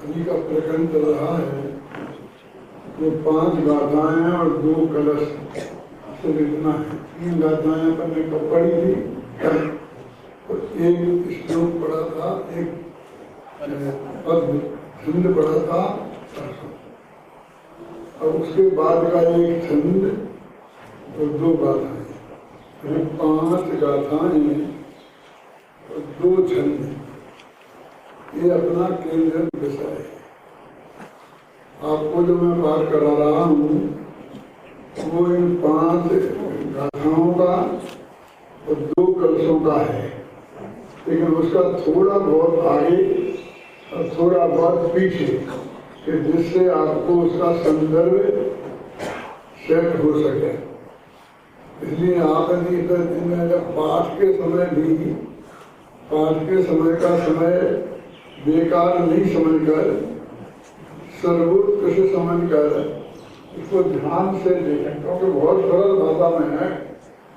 अभी का प्रकरण चल रहा है, वो 5 गाथाएं और 2 कलश से लिखना है। 3 गाथाएं अपन ने कब पढ़ी थी, और एक श्लोक पढ़ा था, एक पद छंद पढ़ा था परसों, और उसके बाद का एक छंद और 2 गाथाएं, 5 गाथाएं और 2 छंद, ये अपना केंद्र विषय है। आपको जो मैं बात करा रहा हूँ वो इन 5 गाथाओं का और 2 कलशों का है, लेकिन उसका थोड़ा बहुत आगे और थोड़ा बहुत पीछे, कि जिससे आपको उसका संदर्भ सेट हो सके। इसलिए आप जब पाठ के समय भी पाठ के समय का समय बेकार नहीं समझकर सर्वोत्कृष्ट समझकर इसको ध्यान से देखें, क्योंकि बहुत सरल भाषा में है,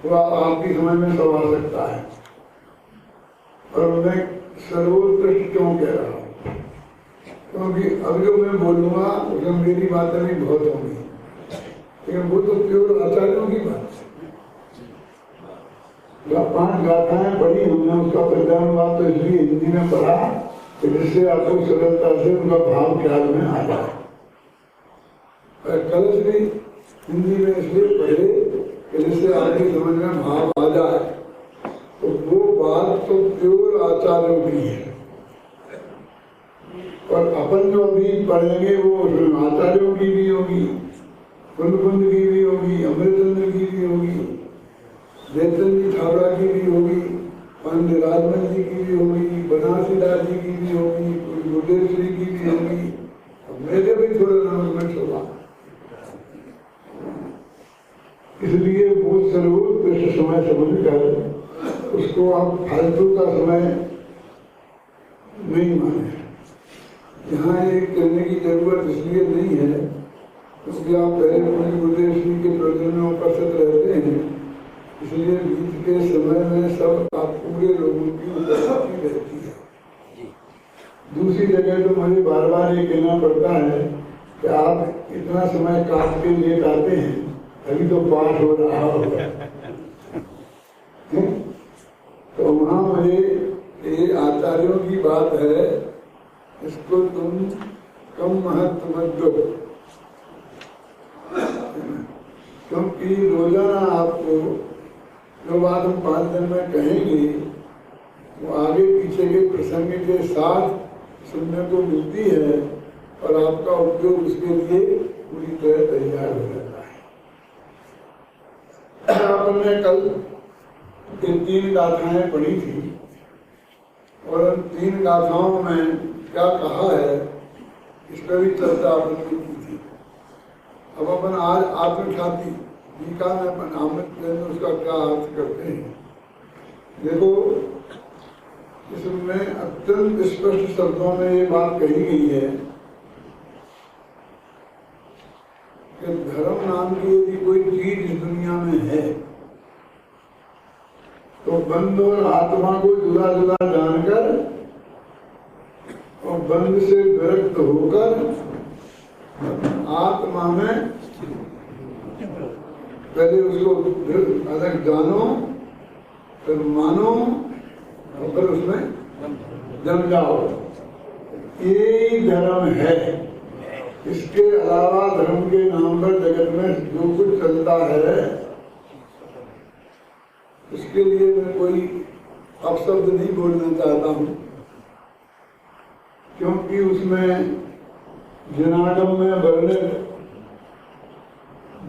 वह आपकी समझ में सब आ सकता है। और मैं सर्वोत्कृष्ट क्यों कह रहा हूँ, क्योंकि अब जो मैं बोलूँगा उसमें मेरी बातें भी बहुत होंगी, लेकिन वो तो केवल आचार्यों की बात है। 5 गाथाएं पढ़ी हमने, उसका प्रधानवाद तो इसलिए हिंदी में पढ़ा कि जिससे आपको सरलता से उनका भाव ख्याल में आ जाए। कलश भी हिंदी में इसलिए पढ़े कि जिससे आपकी समझ में भाव आ जाए। तो वो बात तो केवल आचार्यों की है, और अपन जो अभी पढ़ेंगे वो आचार्यों की भी होगी, कुंद की भी होगी, अमृतचंद्र की भी होगी, देवचंद जी ठावरा की भी होगी, पंडित राजमल जी की भी होगी, बनासीदास जी की भी होगी, गुरुदेव श्री की भी होगी, मेरे भी थोड़ा नाम में छोड़ा। इसलिए वो सर्वोत्कृष्ट समय समझकर उसको आप फालतू का समय नहीं माने। यहाँ ये कहने की जरूरत इसलिए नहीं है क्योंकि आप पहले गुरुदेव श्री के प्रवचन में उपस्थित रहते हैं, इसलिए बीच के समय में सब आप पूरे लोगों की उपस्थिति रहती है। दूसरी जगह तो मुझे बार बार ये कहना पड़ता है कि आप इतना समय काट के लेट आते हैं, अभी तो पाठ हो रहा होगा। तो वहाँ मुझे ये आचार्यों की बात है, इसको तुम कम महत्व मत दो, क्योंकि रोजाना आपको जो बात हम 5 दिन में कहेंगे वो आगे पीछे के प्रसंग के साथ सुनने को मिलती है, और आपका उपयोग उसके लिए पूरी तरह तैयार हो जाता है। आपने कल 3 गाथाएं पढ़ी थी, और उन 3 गाथाओं में क्या कहा है इस पर भी चर्चा आपने की थी। अब अपन आज आत्मख्याति टीका में अमृत उसका क्या अर्थ करते हैं। देखो, इसमें अत्यंत स्पष्ट शब्दों में ये बात कही गई है कि धर्म नाम की यदि कोई चीज इस दुनिया में है तो बंध और आत्मा को जुदा जुदा जानकर और बंध से विरक्त होकर आत्मा में पहले उसको अलग जानो, फिर मानो, और फिर उसमें जम जाओ। ये धर्म है। इसके अलावा धर्म के नाम पर जगत में जो कुछ चलता है उसके लिए मैं कोई अपशब्द नहीं बोलना चाहता हूँ, क्योंकि उसमें जनागम में वर्णित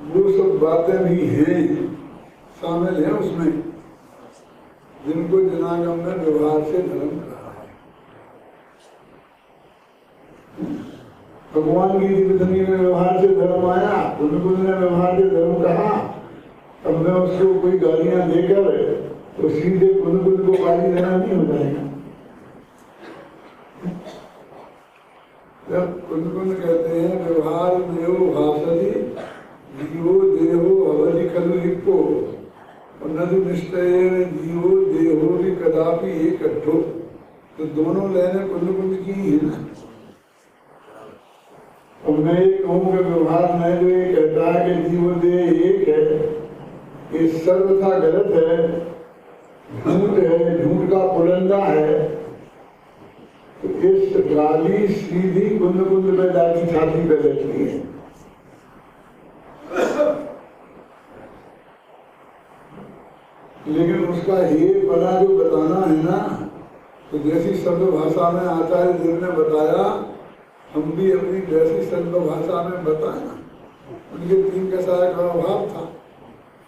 वो सब बातें भी हैं, शामिल हैं उसमें, जिनको जनागम में व्यवहार से धर्म कहा है। भगवान की जीवनी में व्यवहार से धर्म आया, उनको ने व्यवहार से धर्म कहा। अब मैं उसको कोई गालियां देकर तो सीधे कुंद को गाली देना नहीं हो जाएगा। जब कुंद कहते हैं व्यवहार देव भाषति जीवो देहो अवधि खलु हिप्पो और नदु निष्ठय जीवो देहो भी कदापि एक अट्ठो, तो दोनों लेने कुंद की ही है। मैं एक कहूँ के व्यवहार में जो ये कहता है कि जीवन देह एक है, ये सर्वथा गलत है, झूठ है, झूठ का पुलंदा है। तो इस गाली सीधी कुंद कुंद में जाती छाती पे बैठती है। लेकिन उसका ये बना जो बताना है ना, तो जैसी शब्द भाषा में आचार्य जी ने बताया, हम भी अपनी जैसी शब्द भाषा में बताया। उनके 3 कसाय का अभाव था,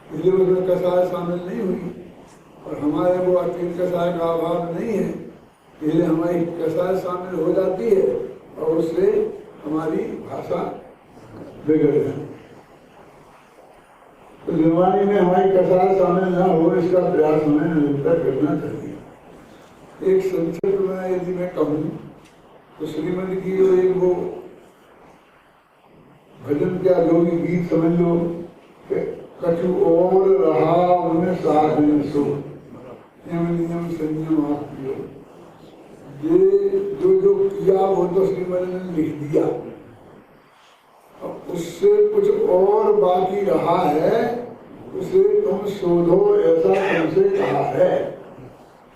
इसलिए उसमें कसाय शामिल नहीं हुई, और हमारे वो 3 कसाय का अभाव नहीं है, इसलिए हमारी कसाय शामिल हो जाती है और उससे हमारी भाषा बिगड़ जाती है। तो जीवनी में हमारी कसाय शामिल न हो, इसका प्रयास हमें निरंतर करना चाहिए। एक संक्षिप्त में यदि मैं कहूँ तो श्रीमद की जो एक वो भजन क्या जो भी गीत समझ लो, कछु और रहा उन्हें साधन सो नियम संयम आप पियो, ये जो किया वो तो श्रीमद ने लिख दिया, उससे कुछ और बाकी रहा है, उसे तुम शोधो, ऐसा तुमसे कहा है।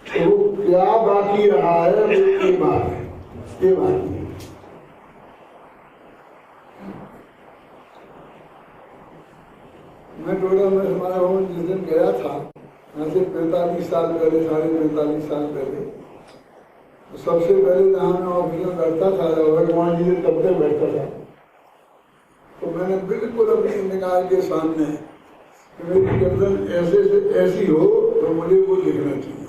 तो क्या बाकी रहा है वो ये बात है, ये बात है। मैं टोड़ा में हमारा भवन जिस दिन गया था, यहाँ से 45 साल पहले, 45.5 साल पहले, तो सबसे पहले जहाँ मैं ऑफिस में बैठता था, भगवान जी से तब तक बैठता था, तो मैंने बिल्कुल अपनी निगाह के सामने मेरी गर्दन ऐसे से ऐसी हो तो मुझे वो लिखना चाहिए।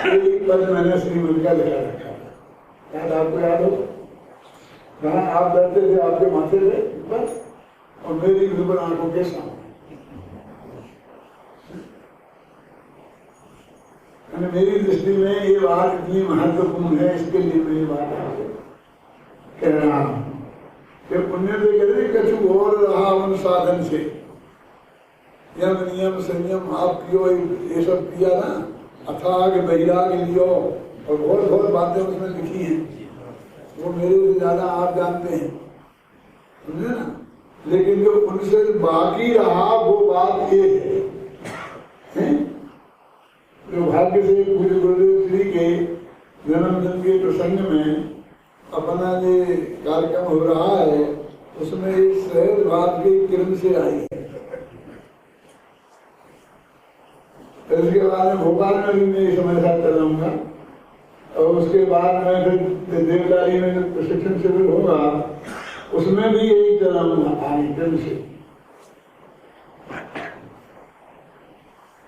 एक पद मैंने श्रीमद का लिखा रखा था, याद आपको याद हो? जहाँ आप बैठते थे आपके माथे पे बस, और मेरी बिल्कुल आंखों के सामने। मेरी दृष्टि में ये बात इतनी महत्वपूर्ण है, इसके लिए मैं ये बात कह रहा हूँ। पुण्य तो कहते कछु और रहा उन साधन से, यम नियम संयम आप कियो, ये सब किया ना, अथाग बहिराग लियो, और बहुत बहुत बातें उसमें लिखी हैं, वो मेरे से ज्यादा आप जानते हैं, समझे ना। लेकिन जो उनसे बाकी रहा वो बात ये है, जो भाग्य से पूज्य गुरुदेव श्री के जन्मदिन के प्रसंग में अपना ये कार्यक्रम हो रहा है, उसमें एक सहज बात की किरण से आई है। इसके बाद में भोपाल में भी मैं इस समय साथ चलाऊंगा, और उसके बाद में फिर देवदारी में जो प्रशिक्षण शिविर होगा उसमें भी यही चलाऊंगा आई किरण से।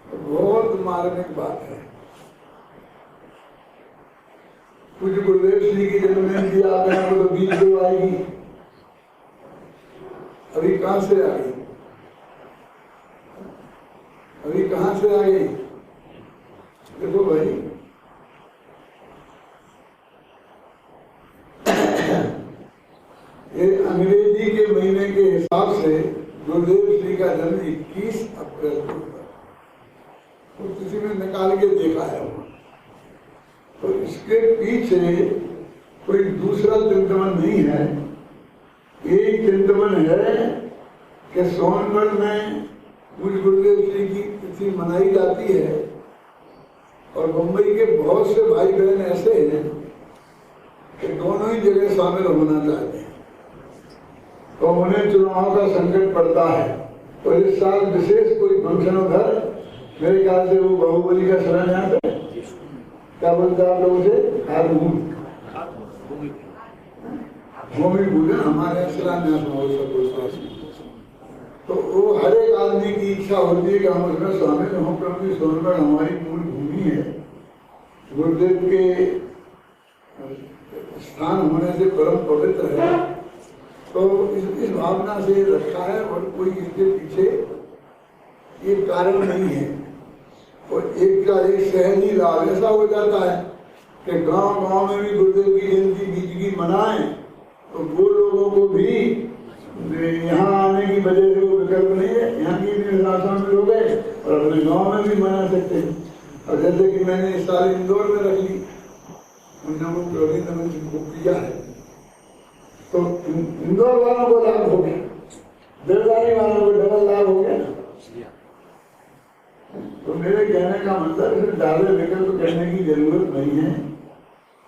बहुत मार्मिक बात है। पूज्य गुरुदेव श्री की जन्मदिन की आपने आपको तो बीच जो आएगी, अभी कहां से आ गई, अभी कहां से आ गई? देखो भाई, ये अंग्रेजी के महीने के हिसाब से गुरुदेव श्री का जन्म 21 अप्रैल को हुआ, तो किसी ने निकाल के देखा है वो। तो इसके पीछे कोई दूसरा चिंतन नहीं है, एक चिंतन है कि सोनगढ़ में पूज्य गुरुदेव श्री की तिथि मनाई जाती है, और मुंबई के बहुत से भाई बहन ऐसे हैं कि दोनों ही जगह शामिल होना चाहते हैं, तो उन्हें चुनाव का संकट पड़ता है। तो इस साल विशेष कोई फंक्शन उधर, मेरे ख्याल से वो बाहुबली का शिलान्यास है, क्या बोलते हैं आप लोगों से, भूमि पूजन, हमारे शिलान्यास महोत्सव। तो वो हर एक आदमी की इच्छा होती है कि हम उसमें शामिल हों, क्योंकि सोनगढ़ हमारी मूल भूमि है, गुरुदेव के स्थान होने से परम पवित्र है। तो इस भावना से रखा है, और कोई इसके पीछे ये कारण नहीं है। और एक का एक सहजी लाभ ऐसा हो जाता है कि गांव गांव में भी गुरुदेव की जयंती बीच की मनाएं, तो वो लोगों को भी यहाँ आने की वजह से वो विकल्प नहीं है, यहाँ की भी शामिल हो गए और अपने गांव में भी मना सकते हैं। और जैसे कि मैंने इस साल इंदौर में रख ली, उन्होंने रविंद्र मंच को किया है, तो इंदौर वालों को लाभ हो गया, देवदारी वालों को डबल लाभ हो गया ना। तो मेरे कहने का मतलब है डाले विकल्प करने की जरूरत नहीं है।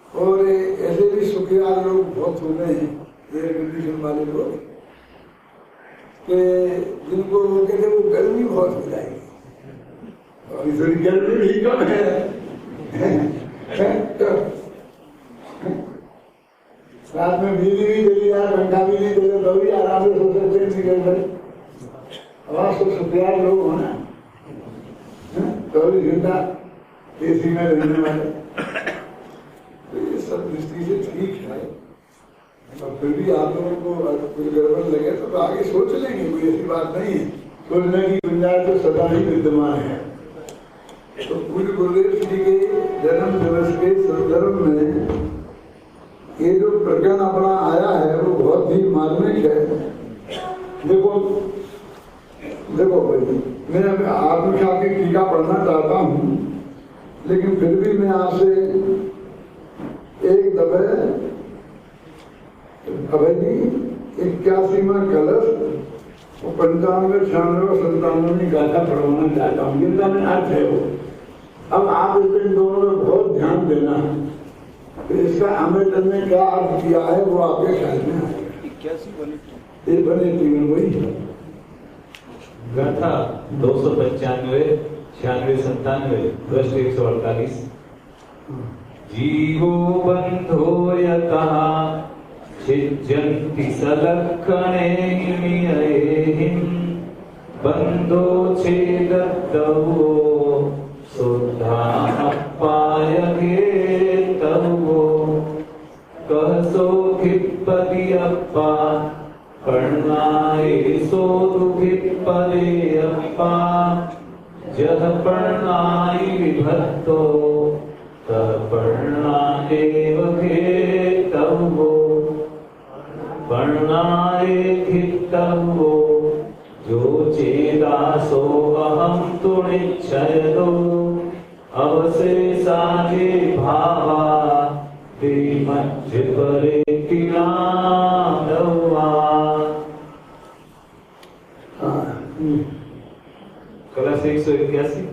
और ऐसे भी सुखियार लोग बहुत हो गए हैं, एयर कंडीशन वाले लोग, कि जिनको वो कहते वो गर्मी बहुत हो जाएगी, और इस गर्मी भी कम है। रात में बिजली भी चली जाए, पंखा भी नहीं चले तो भी आराम से सो सकते हैं, निकल कर। आवाज तो सुखियार लोग होना 24 घंटा एसी में रहने वाले, तो ये सब दृष्टि से ठीक है। और फिर भी आप लोगों को कुछ गड़बड़ लगे तो आगे सोच लेंगे, कोई ऐसी बात नहीं है। सोचने की गुंजाइश तो सदा ही विद्यमान है। तो पूज्य गुरुदेव श्री के जन्म दिवस के संदर्भ में ये जो प्रकरण अपना आया है वो बहुत ही मार्मिक है। देखो भाई, मैं आत्मख्याति की टीका पढ़ना चाहता हूँ, लेकिन फिर भी मैं आपसे एक दफे अभय जी 81वां कलश और 95, 96 और 97 गाथा पढ़वाना चाहता हूँ, जिनका मैं अर्थ है वो। अब आप इन दोनों में बहुत ध्यान देना है, तो इसका अमृत ने क्या अर्थ किया है वो आपके ख्याल में आएगा। 81 बने तीन वही गाथा 295, 96, 97, पृष्ठ 148। जीवो बंधो यतः छिज्जन्ति सलक्षणे निययेहिं बंधो छेदत्तौ शुद्धापायगे तवो कहसो खिप्पति अप्पा पर्णाये सोदुखिप्पदे अप्पा जह पर्णाय विभक्तो तह पर्णायेव घेतव्यो पर्णाये घित्तव्यो जो चेदासो अहं तुणिच्छयदो अवशेषागे भावा ते मध्य परे तिलादवा। कलश 181।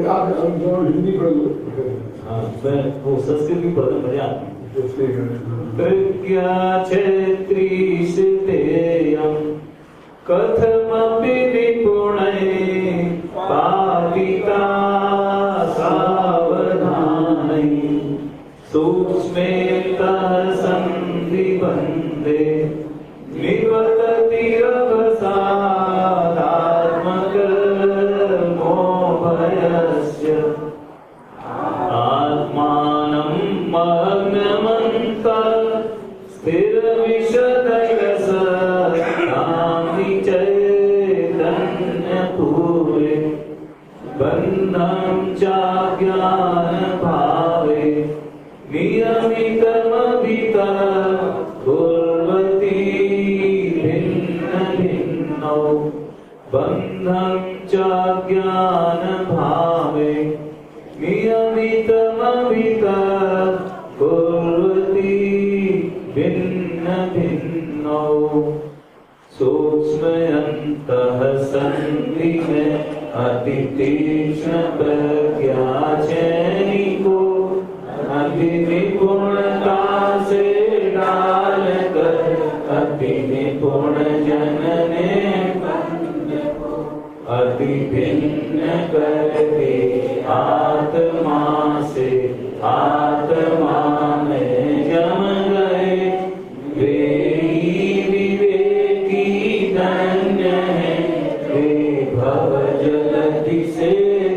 आप हिंदी पढ़ लो। हाँ, मैं वो संस्कृत भी पढ़ने मजा आती है। प्रज्ञा क्षेत्रीशितेयं कथमपि निपुणैः पालिता सावधानैः सूक्ष्मेतः संधिबन्धे निवर्तति रभसादात्मकर्मो भयस्य आत्मानं मग्नमन्तः स्थिरविशदयसतामि चैतन्यपूरे बन्धं चाज्ञानभावे नियमितमभितः कुर्वती भिन्नभिन्नौ बन्धं चाज्ञानभावे नियमितमभितः कुर्वती भिन्नभिन्नौ सूक्ष्मयन्तः सन्धि में अति तीक्ष्ण प्रज्ञा चैनिको अति निपुणता से डाल कर अति निपुण जनने अति भिन्न करके आत्मा से आत्मा में जम गए वे विवेकी धन्य है वे भव जलधि से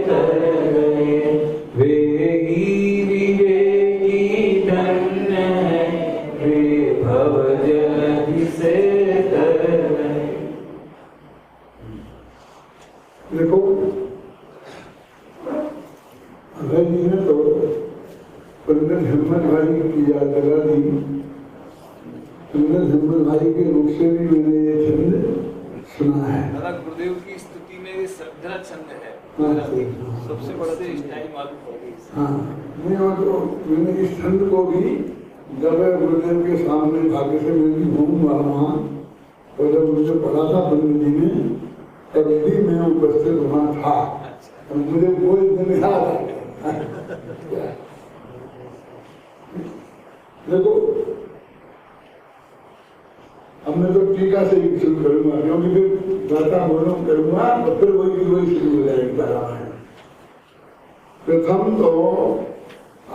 तर गए वे विवेकी धन्य है वे भव जलधि से तर गए। देखो अभय जी ने तो पंडित हिम्मत भाई की याद दिला दी। पंडित हिम्मत भाई के रूप से भी मैंने ये छंद सुना है। दादा गुरुदेव की स्तुति में ये श्रद्धा छंद है। सबसे बड़ा तो इस टाइम मालूम पड़ गई। हाँ, नहीं और तो मैंने इस ठंड को भी जब गुरुदेव के सामने भाग्य से मैं भी घूमूंगा वहाँ, और जब मुझे पढ़ा था पंडित जी ने, तब भी मैं उपस्थित वहाँ था, और मुझे कोई दिन याद आ गया। देखो अब मैं तो टीका से ही शुरू करूंगा, क्योंकि फिर गाथा बोलो करूंगा तो फिर वही शुरू हो जाएगी रामायण। प्रथम तो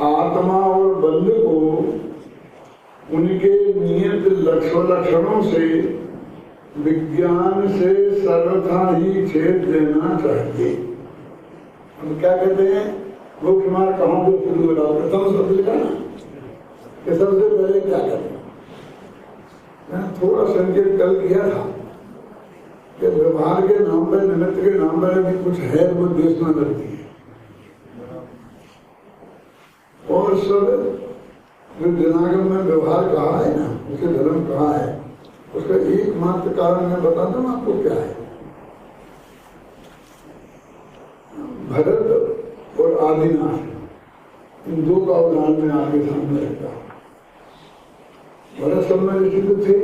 आत्मा और बंध को उनके नियत लक्षणों से विज्ञान से सर्वथा ही छेद देना चाहिए। हम क्या कहते हैं, मुख्य मार्ग कहाँ से शुरू हो रहा, प्रथम शब्द लिखा ना, कि सबसे पहले क्या करते हैं। थोड़ा संकेत कल किया था कि व्यवहार के नाम पर, निमित्त के नाम पर भी कुछ है वो देश में लगती है, और सब जो दिनागम में व्यवहार कहा है ना, उसे धर्म कहा है, उसका एकमात्र कारण मैं बता दूं आपको क्या है। भरत और आदिनाथ, इन दो का उदाहरण में आपके सामने रखता हूं। भरत सब में ऋषि थे,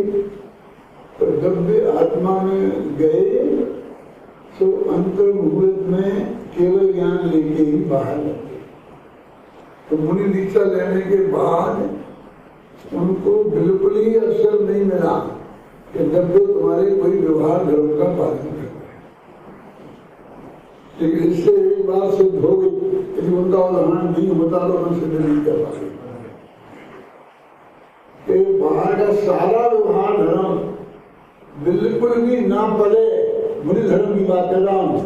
पर जब वे आत्मा में गए तो अंतर्मुहूर्त में केवल ज्ञान लेके ही बाहर लगे। तो मुनि दीक्षा लेने के बाद उनको बिल्कुल ही अवसर नहीं मिला कि जब वे तुम्हारे कोई व्यवहार धर्म का पालन करते हैं। लेकिन इससे एक बार सिद्ध हो गई, यदि उनका उदाहरण नहीं होता तो हम सिद्ध नहीं कर पाते। बाहर का सारा व्यवहार धर्म बिल्कुल भी ना पड़े, मुनि धर्म की बात कर रहा हूं,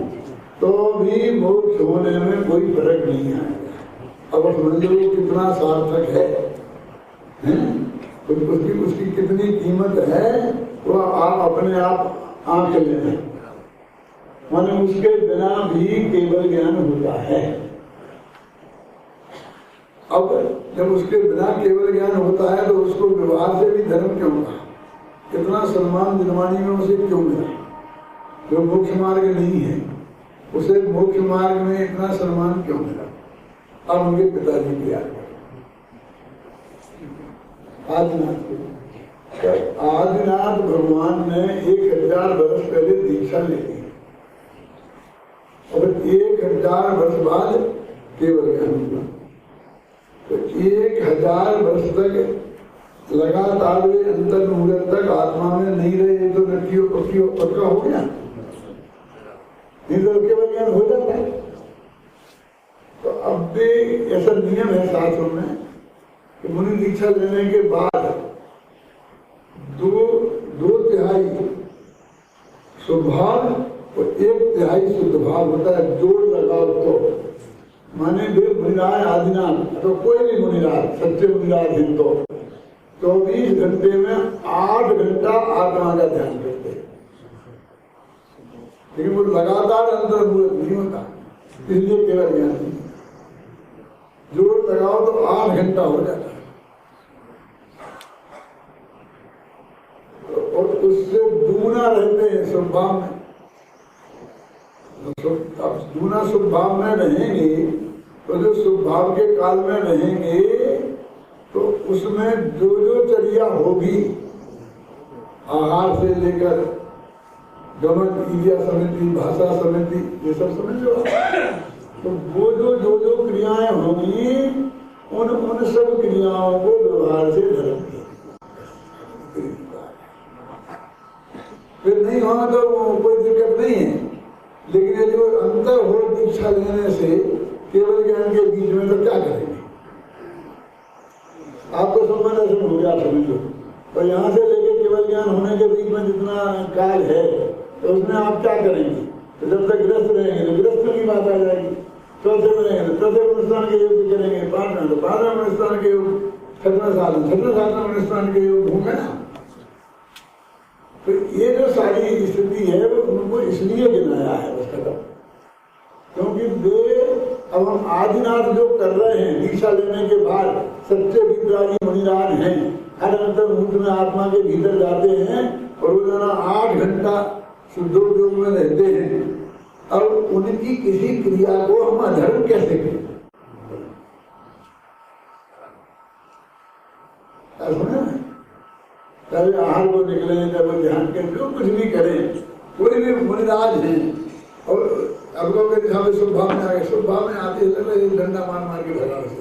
तो भी मोक्ष होने में कोई फर्क नहीं आएगा। अब समझ लो कितना सार्थक है, उसकी कितनी कीमत है, वो आप अपने आप आंक लें। माने उसके बिना भी केवल ज्ञान होता है। अब जब उसके बिना केवल ज्ञान होता है तो उसको व्यवहार से भी धर्म क्यों कहा, कितना सम्मान दिलवानी में उसे क्यों मिला, जो मोक्ष मार्ग नहीं है उसे मोक्ष मार्ग में इतना सम्मान क्यों मिला। अब उनके पिताजी की याद आदिनाथ भगवान ने 1000 वर्ष पहले दीक्षा ले ली, और 1000 वर्ष बाद केवल ज्ञान हुआ। तो 1000 वर्ष तक लगातार वे अंतर्मुहूर्त तक आत्मा में नहीं रहे, तो पक्का हो गया, नहीं तो केवल ज्ञान हो जाता है। तो अब भी ऐसा नियम है शास्त्रों में कि मुनि दीक्षा लेने के बाद दो तिहाई स्वभाव और 1 तिहाई शुद्ध भाव होता है, जोड़ लगाओ तो माने वे मुनिराज आदिनाथ तो कोई भी मुनिराज, सच्चे मुनिराज हैं तो 24 घंटे में 8 घंटा आत्मा का ध्यान करते हैं, लेकिन वो लगातार अंतर्मुहूर्त नहीं होता, इसलिए केवल ज्ञान नहीं। जोड़ लगाओ तो 8 घंटा हो जाता है, और उससे दूना रहते हैं स्वभाव में। अब दूना स्वभाव में रहेंगे तो जो स्वभाव के काल में रहेंगे तो उसमें जो चर्या होगी, आहार से लेकर गमन, क्रिया समिति, भाषा समिति, ये सब समझ लो। तो वो जो क्रियाएं होंगी उन सब क्रियाओं को व्यवहार से धर्म किया। फिर नहीं होगा तो कोई दिक्कत नहीं है, लेकिन ये जो अंतर हो दीक्षा लेने से केवल ज्ञान के बीच में, तो क्या करेंगे। आपको समझ हो गया समझ लो, और यहाँ से लेकर केवल ज्ञान होने के बीच में जितना काल है तो उसमें आप क्या करेंगे। तो जब तक ग्रस्त रहेंगे तो ग्रस्त की बात आ जाएगी, चौथे में रहेंगे तो चौथे अनुष्ठान के योग करेंगे, 5वें तो 5वें अनुष्ठान के योग, 6वें साल में अनुष्ठान के योग होंगे ना। तो ये जो सारी स्थिति है वो उनको इसलिए गिनाया है उसका, क्योंकि वे अब हम आदिनाथ जो कर रहे हैं दीक्षा लेने के बाद सच्चे विद्रागी मुनिराज हैं, हर अंतर्मुहूर्त में आत्मा के भीतर जाते हैं और रोजाना 8 घंटा शुद्धोद्योग में रहते हैं, और उनकी किसी क्रिया को हम अधर्म कैसे करें? कभी आहार को निकले, जब ध्यान के जो कुछ भी करें, कोई भी मुनिराज है और अब लोग शुभ भाव में आ गए, शुभ भाव में आते ही डंडा मार मार के भगा से।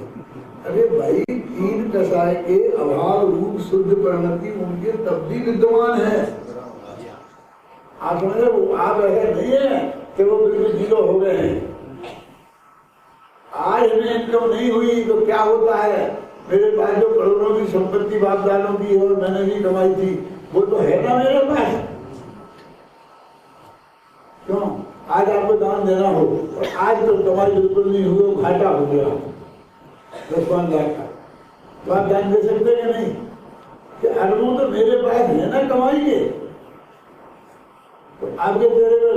अरे भाई, तीन कसाय के अभाव रूप शुद्ध परिणति उनके तब भी विद्यमान है। आप समझे, वो आप ऐसे नहीं है कि वो बिल्कुल जीरो हो गए हैं। आज हमें इनकम नहीं हुई तो क्या होता है, मेरे पास जो करोड़ों की संपत्ति बाप दादों की और मैंने भी कमाई थी, वो तो है ना मेरे पास। क्यों? आज आपको दान देना हो और आज तो कमाई बिल्कुल नहीं हुई, घाटा हो गया 10-5 लाख का, तो आप दान दे सकते हैं नहीं? कि अरबों तो मेरे पास है ना कमाई के, तो आपके चेहरे पर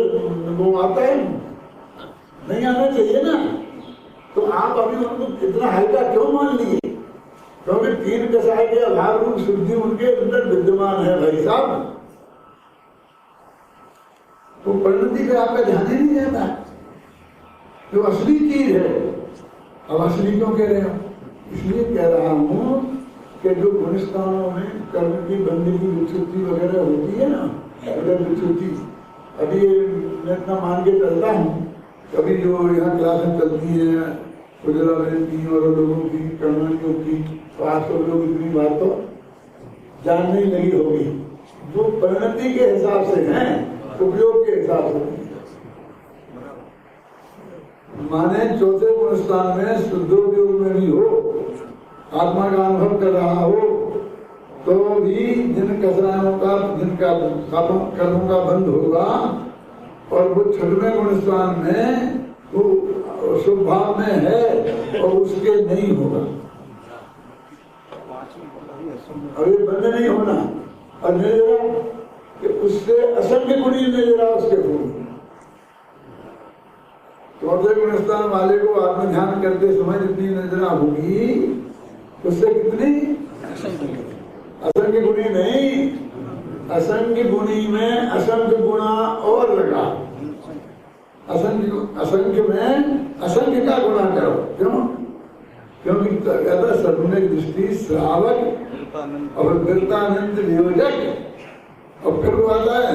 वो आता है नहीं, आना चाहिए ना। तो आप अभी उनको कितना हल्का क्यों मान लिए? क्योंकि तीन कसाय के अभाव रूप शुद्धि उनके अंदर विद्यमान है भाई साहब। तो परिणति पे आपका ध्यान ही नहीं जाता, जो असली चीज है। अब असली क्यों कह रहे हो? इसलिए कह रहा हूं कि जो गुणस्थानों में कर्म की बंदी की विच्युति वगैरह होती है ना, अगर विच्युति, अभी मैं इतना मान के चलता हूँ, कभी जो यहाँ क्लासें चलती है गुजरा की और लोगों की, कर्मनियों की, तो आप सब लोग इतनी बात तो जानने ही लगी होगी। जो परिणति के हिसाब से हैं, उपयोग के हिसाब से नहीं। माने चौथे गुणस्थान में शुद्धोपयोग में भी हो, आत्मा का अनुभव कर रहा हो, तो भी जिन कसरायों का, जिनका कर्मों का बंध होगा, और वो छठवें गुणस्थान में वो शुभ भाव में है और उसके नहीं होगा। और ये बंद नहीं होना, और निर्जरा कि उससे असंख्य गुणी निर्जरा उसके गुण। चौथे गुणस्थान वाले को आत्म ध्यान करते समय जितनी निर्जरा होगी, उससे कितनी? असंख्य गुणी नहीं, असंख्य गुणी में असंख्य गुणा और लगा। असंख्य में असंख्य का गुणा करो। क्यों? क्योंकि सर्वनिक दृष्टि श्रावक और वृत्तानंद वियोजक और फिर आता है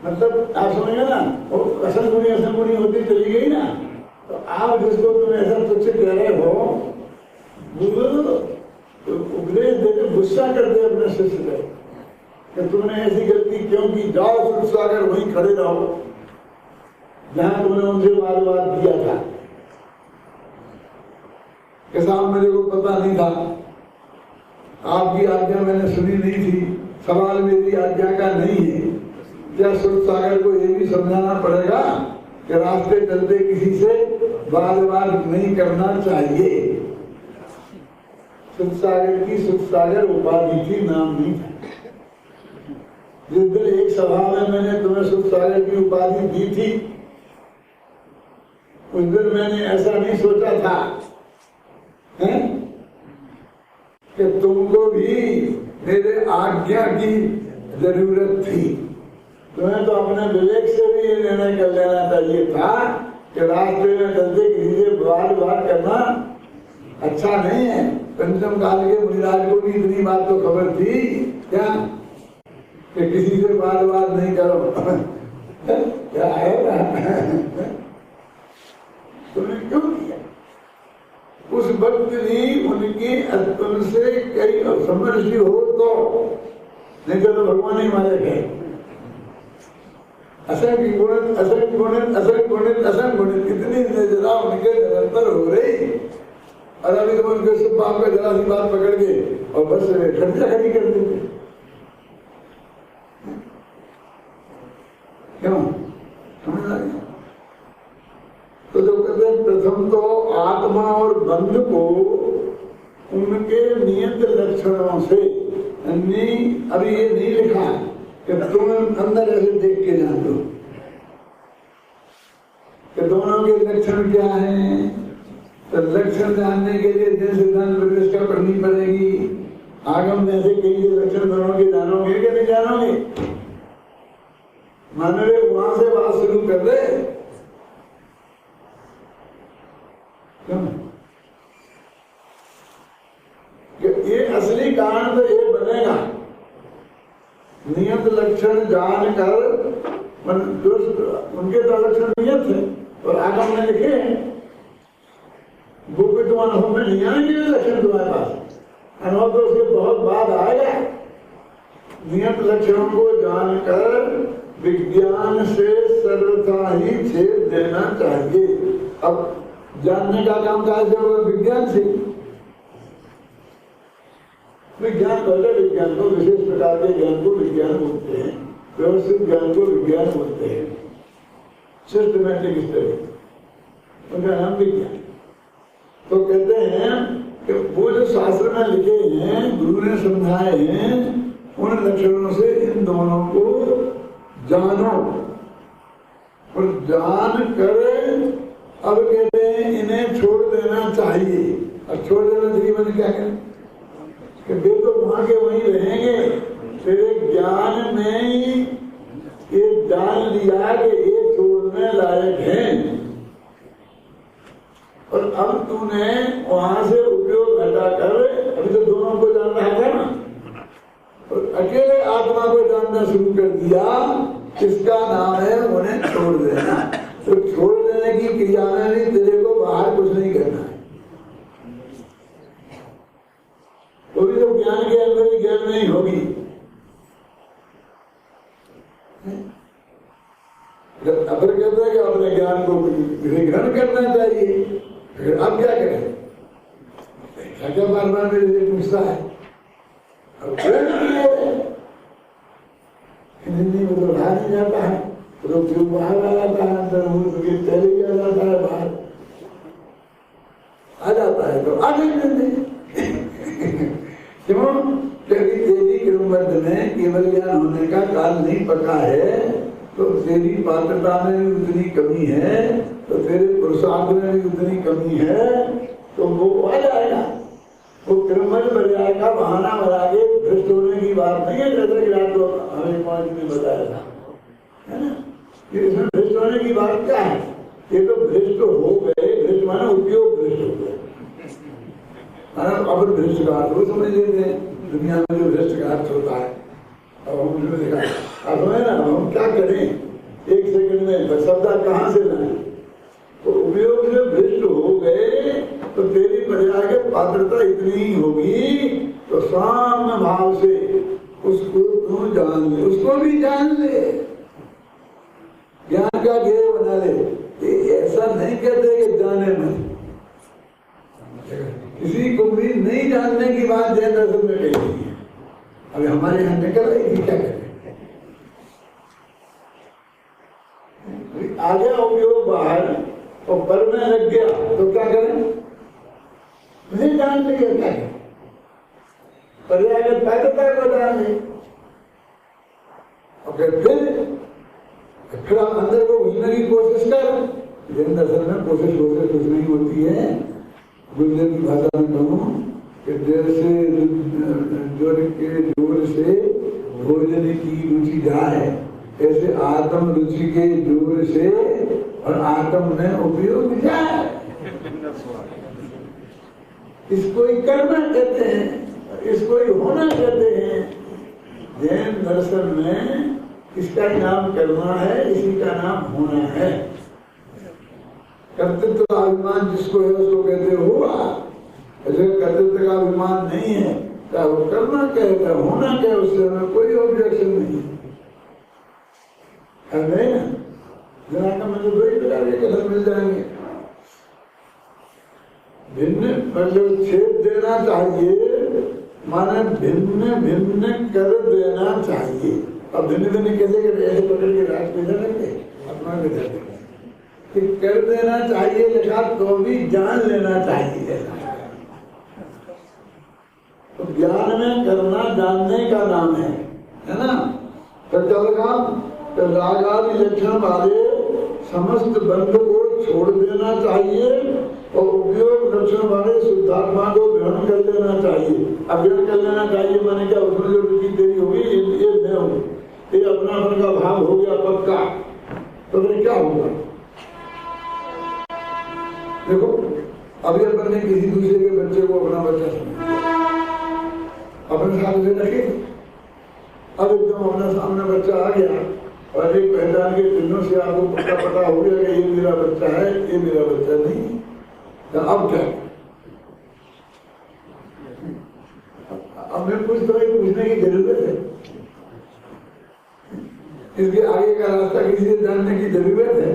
मतलब आप समझे ना, वो असंगुणी होती चली गई ना। तो आप जिसको तुम ऐसा तुच्छ कह रहे हो, तो उपदेश देकर गुस्सा करते अपने शिष्य को कि तुमने ऐसी गलती क्यों की, जाओ सुख सागर वहीं खड़े रहो जहां तुमने उनसे वाद किया था। कि साहब मेरे को पता नहीं था, आपकी आज्ञा मैंने सुनी नहीं थी, सवाल मेरी आज्ञा का नहीं है। क्या सुख सागर को ये भी समझाना पड़ेगा कि रास्ते चलते किसी से वाद नहीं करना चाहिए। सुख सागर की सुख सागर उपाधि थी, नाम नहीं था। जिस दिन एक सभा में मैंने तुम्हें सुख सागर की उपाधि दी थी, उस दिन मैंने ऐसा नहीं सोचा था कि तुमको भी मेरे आज्ञा की जरूरत थी। तुम्हें तो अपने विवेक से भी ये निर्णय कर लेना चाहिए था कि रास्ते में चलते किसी से वाद करना अच्छा नहीं है। पंचम काल के मुनिराज को भी इतनी बात तो खबर थी क्या कि किसी से वाद नहीं करो। क्या है ना? तुमने क्यों किया? उस वक्त भी उनकी उनसे कई समृद्धि हो तो, नहीं तो भगवान ही मारे गए। असंख्य गुणित इतनी निर्जरा उनके निरंतर हो रही, और अभी तो उनके सब बाप का जरा सी बात पकड़ के और बस खर्चा खड़ी कर देते। क्यों? समझ आ गया? तो जो कहते हैं प्रथम तो आत्मा और बंध को उनके नियत लक्षणों से, अभी ये नहीं लिखा कि तुम अंदर ऐसे देख के जान लो कि दोनों के लक्षण क्या हैं। तो लक्षण जानने के लिए दिन सिद्धांत प्रतिष्ठा पढ़नी पड़ेगी। आगम में से कई लक्षण दोनों के जानोगे कि नहीं जानोगे? मानवे वहां से बात शुरू कर दे। क्यों? ये असली कारण तो ये बनेगा, नियत लक्षण जानकर, उनके तो लक्षण नियत है और आगम में लिखे वो भी तुम्हारे अनुभव में नहीं आएंगे लक्षण तुम्हारे पास, अनुभव तो उसके बहुत बाद आएगा। नियत लक्षणों को जानकर विज्ञान से सर्वथा ही छेद देना चाहिए। अब जानने का काम कैसे होगा? विज्ञान से। विज्ञान पहले विज्ञान को, विशेष प्रकार के ज्ञान को विज्ञान बोलते हैं, व्यवस्थित ज्ञान को विज्ञान बोलते हैं, सिस्टमैटिक स्टडी, उनका नाम विज्ञान। तो कहते हैं कि वो जो शास्त्र में लिखे हैं, गुरु ने समझाए हैं, उन लक्षणों से इन दोनों को जानो और जान कर अब कहते हैं इन्हें छोड़ देना चाहिए। अब छोड़ देना चाहिए मैंने क्या करें कि वे तो वहां के वहीं रहेंगे, तेरे ज्ञान में ही ये जान लिया कि ये छोड़ने लायक हैं, और अब तूने वहां से उपयोग हटाकर, अभी तो दोनों को जान रहा था ना, और अकेले आत्मा को जानना शुरू कर दिया, इसका नाम है उन्हें छोड़ देना। तो छोड़ देने की क्रिया में भी तेरे को बाहर कुछ नहीं करना है, वो भी तो ज्ञान के अंदर ही ज्ञान नहीं होगी। अपर कहते हैं कि अपने ज्ञान को ग्रहण करना चाहिए, फिर अब क्या करें? क्या बार बार मेरे लिए पूछता है, अब हिंदी में तो रहा नहीं जाता है, तो क्यों बाहर आ जाता है, अंदर पहले ही आ जाता है, बाहर आ जाता है तो आगे नहीं। क्यों? क्योंकि तेरी क्रमबद्ध में केवल ज्ञान होने का काल नहीं पका है, तो तेरी पात्रता में भी उतनी कमी है, तो तेरे पुरुषार्थ में भी उतनी कमी है, तो वो आ जाएगा, वो क्रमबद्ध बन जाएगा। बहाना बना के भ्रष्ट होने की बात नहीं है, जैसे कि रात को हमें पांच में बताया था, है ना? इसमें भ्रष्ट होने की बात क्या है? ये तो भ्रष्ट हो गए, भ्रष्ट माना उपयोग भ्रष्ट हो गए, अब भ्रष्ट का अर्थ वो समझ लेते हैं दुनिया में जो भ्रष्ट का अर्थ होता है। अब हम उसमें देखा, अब है ना, हम क्या करें एक सेकंड में शब्द कहाँ से लाए? तो उपयोग से भ्रष्ट हो गए, तो तेरी प्रजा के पात्रता इतनी ही होगी, तो साम्य भाव से उसको तू जान ले, उसको भी जान ले, ज्ञान का ध्येय बना ले। ऐसा नहीं कहते कि जाने में, किसी को भी नहीं जानने की बात जैन दर्शन में कही गई है। अभी हमारे यहाँ निकल आई थी, क्या करें? आ गया उपयोग बाहर और पर में लग गया, तो क्या करें? नहीं जान लिया, क्या करें? पर्याय पात्रता को जान ले, और फिर आप अंदर को घुसने की कोशिश कर। जैन दर्शन में कोशिश कुछ नहीं होती है। गुरुदेव की भाषा में कहूँ कि जैसे जोर के जोर से भोजन की रुचि जाए, ऐसे आत्म रुचि के जोर से और आत्म में उपयोग जाए। इसको ही करना कहते हैं, इसको ही होना कहते हैं। जैन दर्शन में इसका नाम करना है, इसी का नाम होना है। कर्तृत्व का अभिमान जिसको है उसको कहते हुआ, ऐसे कर्तृत्व का अभिमान नहीं है, क्या वो करना कहता है, होना क्या, उससे हमें कोई ऑब्जेक्शन नहीं है ना। जरा का मतलब दो ही प्रकार के कथन मिल जाएंगे। भिन्न मतलब छेद देना चाहिए, माने भिन्न भिन्न कर देना चाहिए। अब भिन्न भिन्न कैसे कर, ऐसे पकड़ के रात भेजा करते अपना भेजा कि कर देना चाहिए लिखा, तो भी जान लेना चाहिए। तो ज्ञान में करना जानने का नाम है ना। तो क्या लगा? तो रागादि लक्षण वाले समस्त बंध को छोड़ देना चाहिए और उपयोग लक्षण वाले शुद्धात्मा को ग्रहण कर लेना चाहिए। अब ग्रहण कर लेना चाहिए माने क्या? उसमें जो रुचि तेरी होगी, ये मैं हूँ, ये अपनापन का भाव हो गया पक्का, तो फिर क्या होगा? देखो अभी अपन ने किसी दूसरे के बच्चे को अपना बच्चा समझा, अपने साथ उसे रखे। अब एकदम अपना सामने बच्चा आ गया और एक पहचान के चिन्हों से आपको पता हो गया कि ये मेरा बच्चा है, ये मेरा बच्चा नहीं, तो अब क्या? अब मैं पूछने की जरूरत है? इसके आगे का रास्ता किसी से जानने की जरूरत है?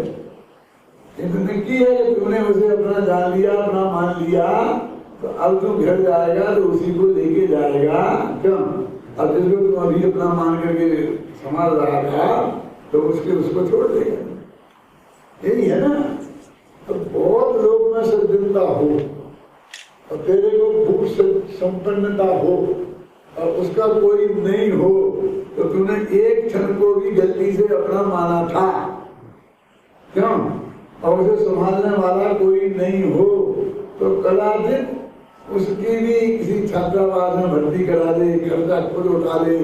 तुमने की है कि तुमने उसे अपना जान लिया, अपना मान लिया, तो अब तू घर जाएगा तो उसी को लेके जाएगा। क्यों? अब जिसको तुम अभी अपना मान करके संभाल रहा था तो उसको छोड़ देगा। यही है ना। तो बहुत लोग में सज्जनता हो और तेरे को भूख संपन्नता हो और उसका कोई नहीं हो, तो तूने एक क्षण को भी गलती से अपना माना था। क्यों? और उसे संभालने वाला कोई नहीं हो तो कदाचित उसकी भी किसी छात्रावास में भर्ती करा दे, खर्चा खुद उठा ले,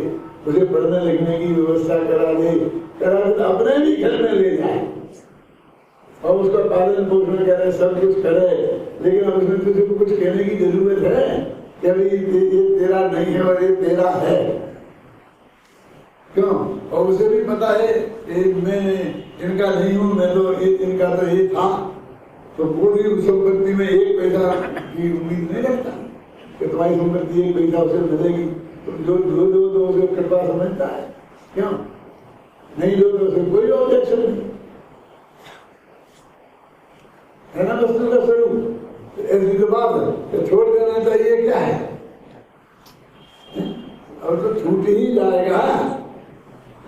उसे पढ़ने लिखने की व्यवस्था करा दे, कदाचित अपने भी घर में ले जाए और उसका पालन पोषण करे, सब कुछ करे। लेकिन अब उसमें तुझे कुछ कहने की जरूरत है कि अभी ये तेरा नहीं है और ये तेरा है। क्यों? और उसे भी पता है मैं इनका नहीं हूं, मैं तो इनका तो ये था, तो पूरी उस संपत्ति में एक पैसा की उम्मीद नहीं रखता कि तुम्हारी संपत्ति एक पैसा उसे मिलेगी। तो जो दो तो उसे कृपा समझता है। क्यों? नहीं दो तो उसे कोई ऑब्जेक्शन नहीं है ना। वस्तु का स्वरूप ऐसी तो बात है कि छोड़ देना चाहिए, क्या है? और तो छूट ही जाएगा।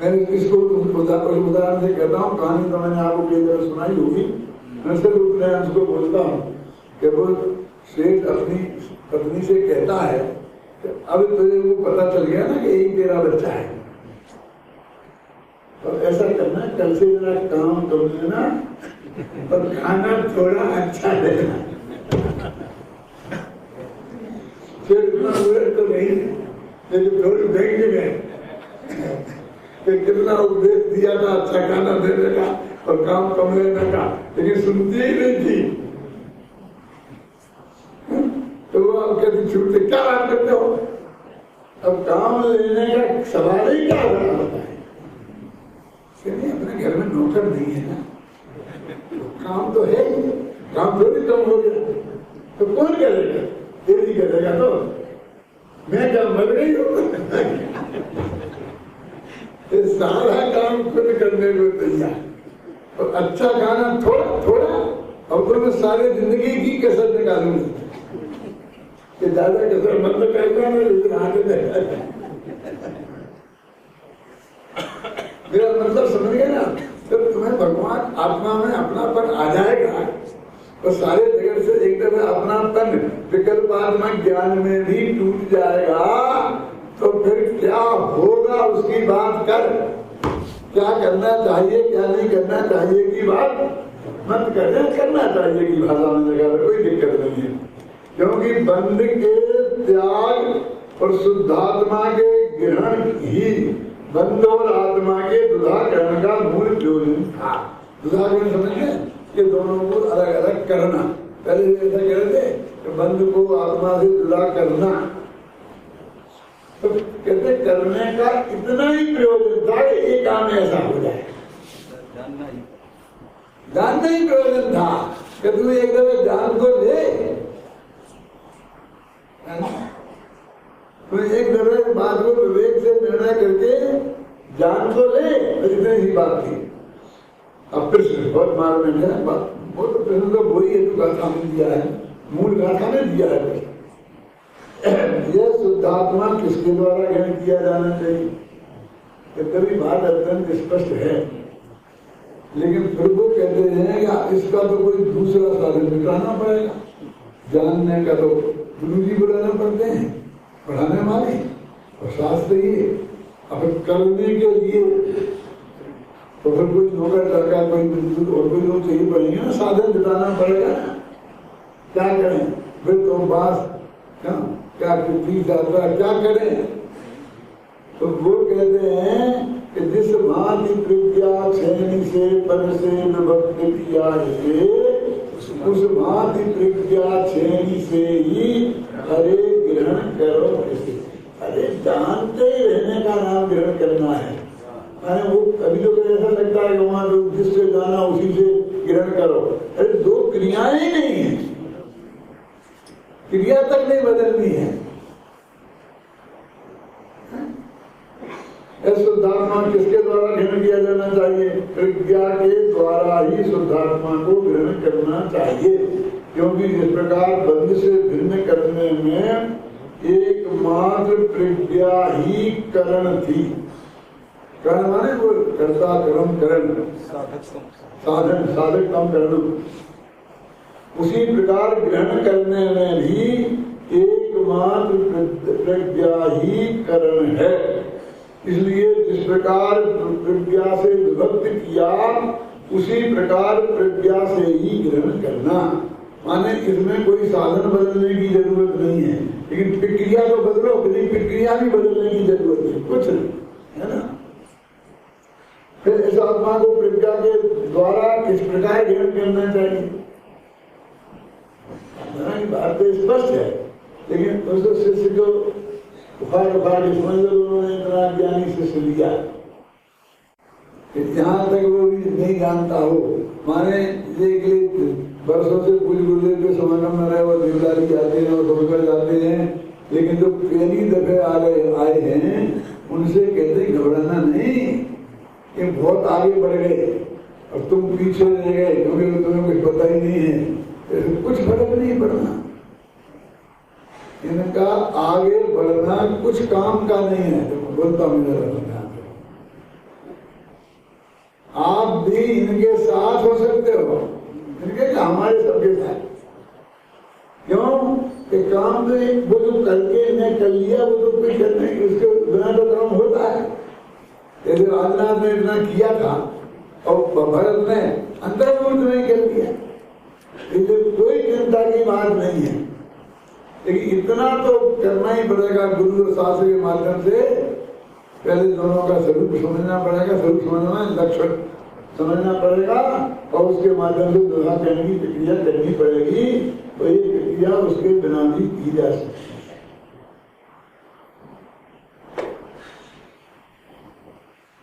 मैं इसको उदाहरण से कहता हूँ, कहानी तो मैंने आपको कई बार सुनाई होगी। मैं सिर्फ उसको बोलता हूँ कि वो शेठ अपनी पत्नी से कहता है कि अब तुझे वो पता चल गया ना कि यही तेरा बच्चा है, और ऐसा करना, कल से जरा काम कर लेना और खाना थोड़ा अच्छा देना। शेठ इतना तो नहीं, लेकिन थोड़ी देंगे में कितना उपदेश दिया था अच्छा खाना देने का और काम कम लेने का, लेकिन सुनती ही नहीं थी। तो वो अब कहती छूटते क्या बात करते हो? अब काम लेने का सवाल ही क्या हो रहा होता है? अपने घर में नौकर नहीं है ना, तो काम तो है ही, काम थोड़ी कम हो गया तो कौन करेगा? तेरी करेगा तो मैं क्या मर गई हूँ? ये सारा काम खुद करने को तैयार, और अच्छा खाना थोड़ा थोड़ा, और तो मैं सारी जिंदगी की कसर निकालूंगी कि ज्यादा कसर मत करना, लेकिन आगे मेरा मतलब समझ गया ना। जब तुम्हें भगवान आत्मा में अपनापन आ जाएगा तो सारे जगत से एक तरह अपनापन विकल्पात्मक ज्ञान में भी टूट जाएगा। तो फिर क्या होगा उसकी बात कर। क्या करना चाहिए क्या नहीं करना चाहिए की बात मत कर, करना चाहिए की भाषा में लगा, कोई दिक्कत नहीं है। क्योंकि बंध के त्याग और शुद्धात्मा के ग्रहण ही बंध और आत्मा के दुधाकरण का मूल प्रयोजन था। दुधाकरण समझे? ये दोनों को अलग अलग करना। पहले ऐसा कहते थे कि बंध को आत्मा से जुदा करना, तो कहते करने का इतना ही प्रयोजन था कि ये काम ऐसा हो जाए, जानना ही प्रयोजन था कि तू एक दफे जान तो ले, तो एक दफे बात को विवेक से निर्णय करके जान तो ले, इतनी ही बात थी। अब प्रश्न बहुत मारने में वो तो प्रश्न तो वही है जो गाथा में दिया है, मूल गाथा में दिया है। यह शुद्धात्मा किसके द्वारा ग्रहण किया जाना चाहिए? कभी बात अत्यंत स्पष्ट है, लेकिन फिर वो कहते हैं कि इसका तो कोई दूसरा साधन निकालना पड़ेगा। जानने का तो गुरु जी बुलाना पड़ते हैं, पढ़ाने वाले, और शास्त्र ये। अब करने के लिए तो फिर कोई नौकर लड़का कोई और कोई लोग चाहिए पड़ेंगे ना, साधन जुटाना पड़ेगा ना। क्या करें फिर? तो बात क्या क्या करें? तो वो कहते हैं कि जिस भांति प्रज्ञा छेनी से पर से विभक्त किया है, उस भांति प्रज्ञा छेनी से ही हरे ग्रहण करो इसे। अरे जानते ही रहने का नाम ग्रहण करना है। अरे वो कभी तो ऐसा लगता है कि वहां जिससे जाना उसी से ग्रहण करो। अरे दो क्रियाएं ही नहीं है, क्रिया तक नहीं बदलनी है। शुद्धात्मा किसके द्वारा ग्रहण किया जाना चाहिए? प्रज्ञा के द्वारा ही शुद्धात्मा को ग्रहण करना चाहिए, क्योंकि इस प्रकार बंध से भिन्न करने में एकमात्र प्रज्ञा ही करण थी। करण माने वो कर्ता कर्म करण, साधन साधक काम करण। उसी प्रकार ग्रहण करने में भी एकमात्र प्रज्ञा ही करण है। इसलिए जिस प्रकार प्रज्ञा से विभक्त किया, उसी प्रकार प्रज्ञा से ही ग्रहण करना। माने इसमें कोई साधन बदलने की जरूरत नहीं है, लेकिन प्रक्रिया तो बदलो, लेकिन प्रक्रिया भी बदलने की जरूरत नहीं, कुछ नहीं है ना। फिर इस आत्मा को प्रज्ञा के द्वारा किस प्रकार ग्रहण करना चाहिए? बात तो स्पष्ट है, लेकिन उस शिष्य को उखाड़ समझ लो, उन्होंने इतना ज्ञानी शिष्य लिया जहां तक वो भी नहीं जानता हो। माने ये वर्षों से पूज गुरुदेव के समागम में रहे, वो देवदारी जाते हैं और समझकर जाते हैं, लेकिन जो पहली दफे आए हैं उनसे कहते घबराना नहीं, ये बहुत आगे बढ़ गए और तुम पीछे रह गए, क्योंकि तुम्हें कुछ पता ही नहीं है। कुछ फर्क नहीं पड़ना, इनका आगे बढ़ना कुछ काम का नहीं है। बोलता हूँ आप भी इनके साथ हो सकते हो, इनके क्या हमारे सबके साथ। क्यों कि काम तो वो जो करके इन्हें कर लिया, वो तो कुछ करने उसके बिना तो काम होता है। जैसे राजनाथ ने इतना किया था और भरत ने अंतर्मुख नहीं कर दिया, इसलिए कोई चिंता की बात नहीं है। लेकिन इतना तो करना ही पड़ेगा, गुरु और शास्त्र के माध्यम से पहले दोनों का स्वरूप समझना पड़ेगा, स्वरूप समझना लक्षण समझना पड़ेगा, और उसके माध्यम से दोहा कहने की प्रक्रिया करनी पड़ेगी। तो ये प्रक्रिया उसके बिना भी की जा सकती है।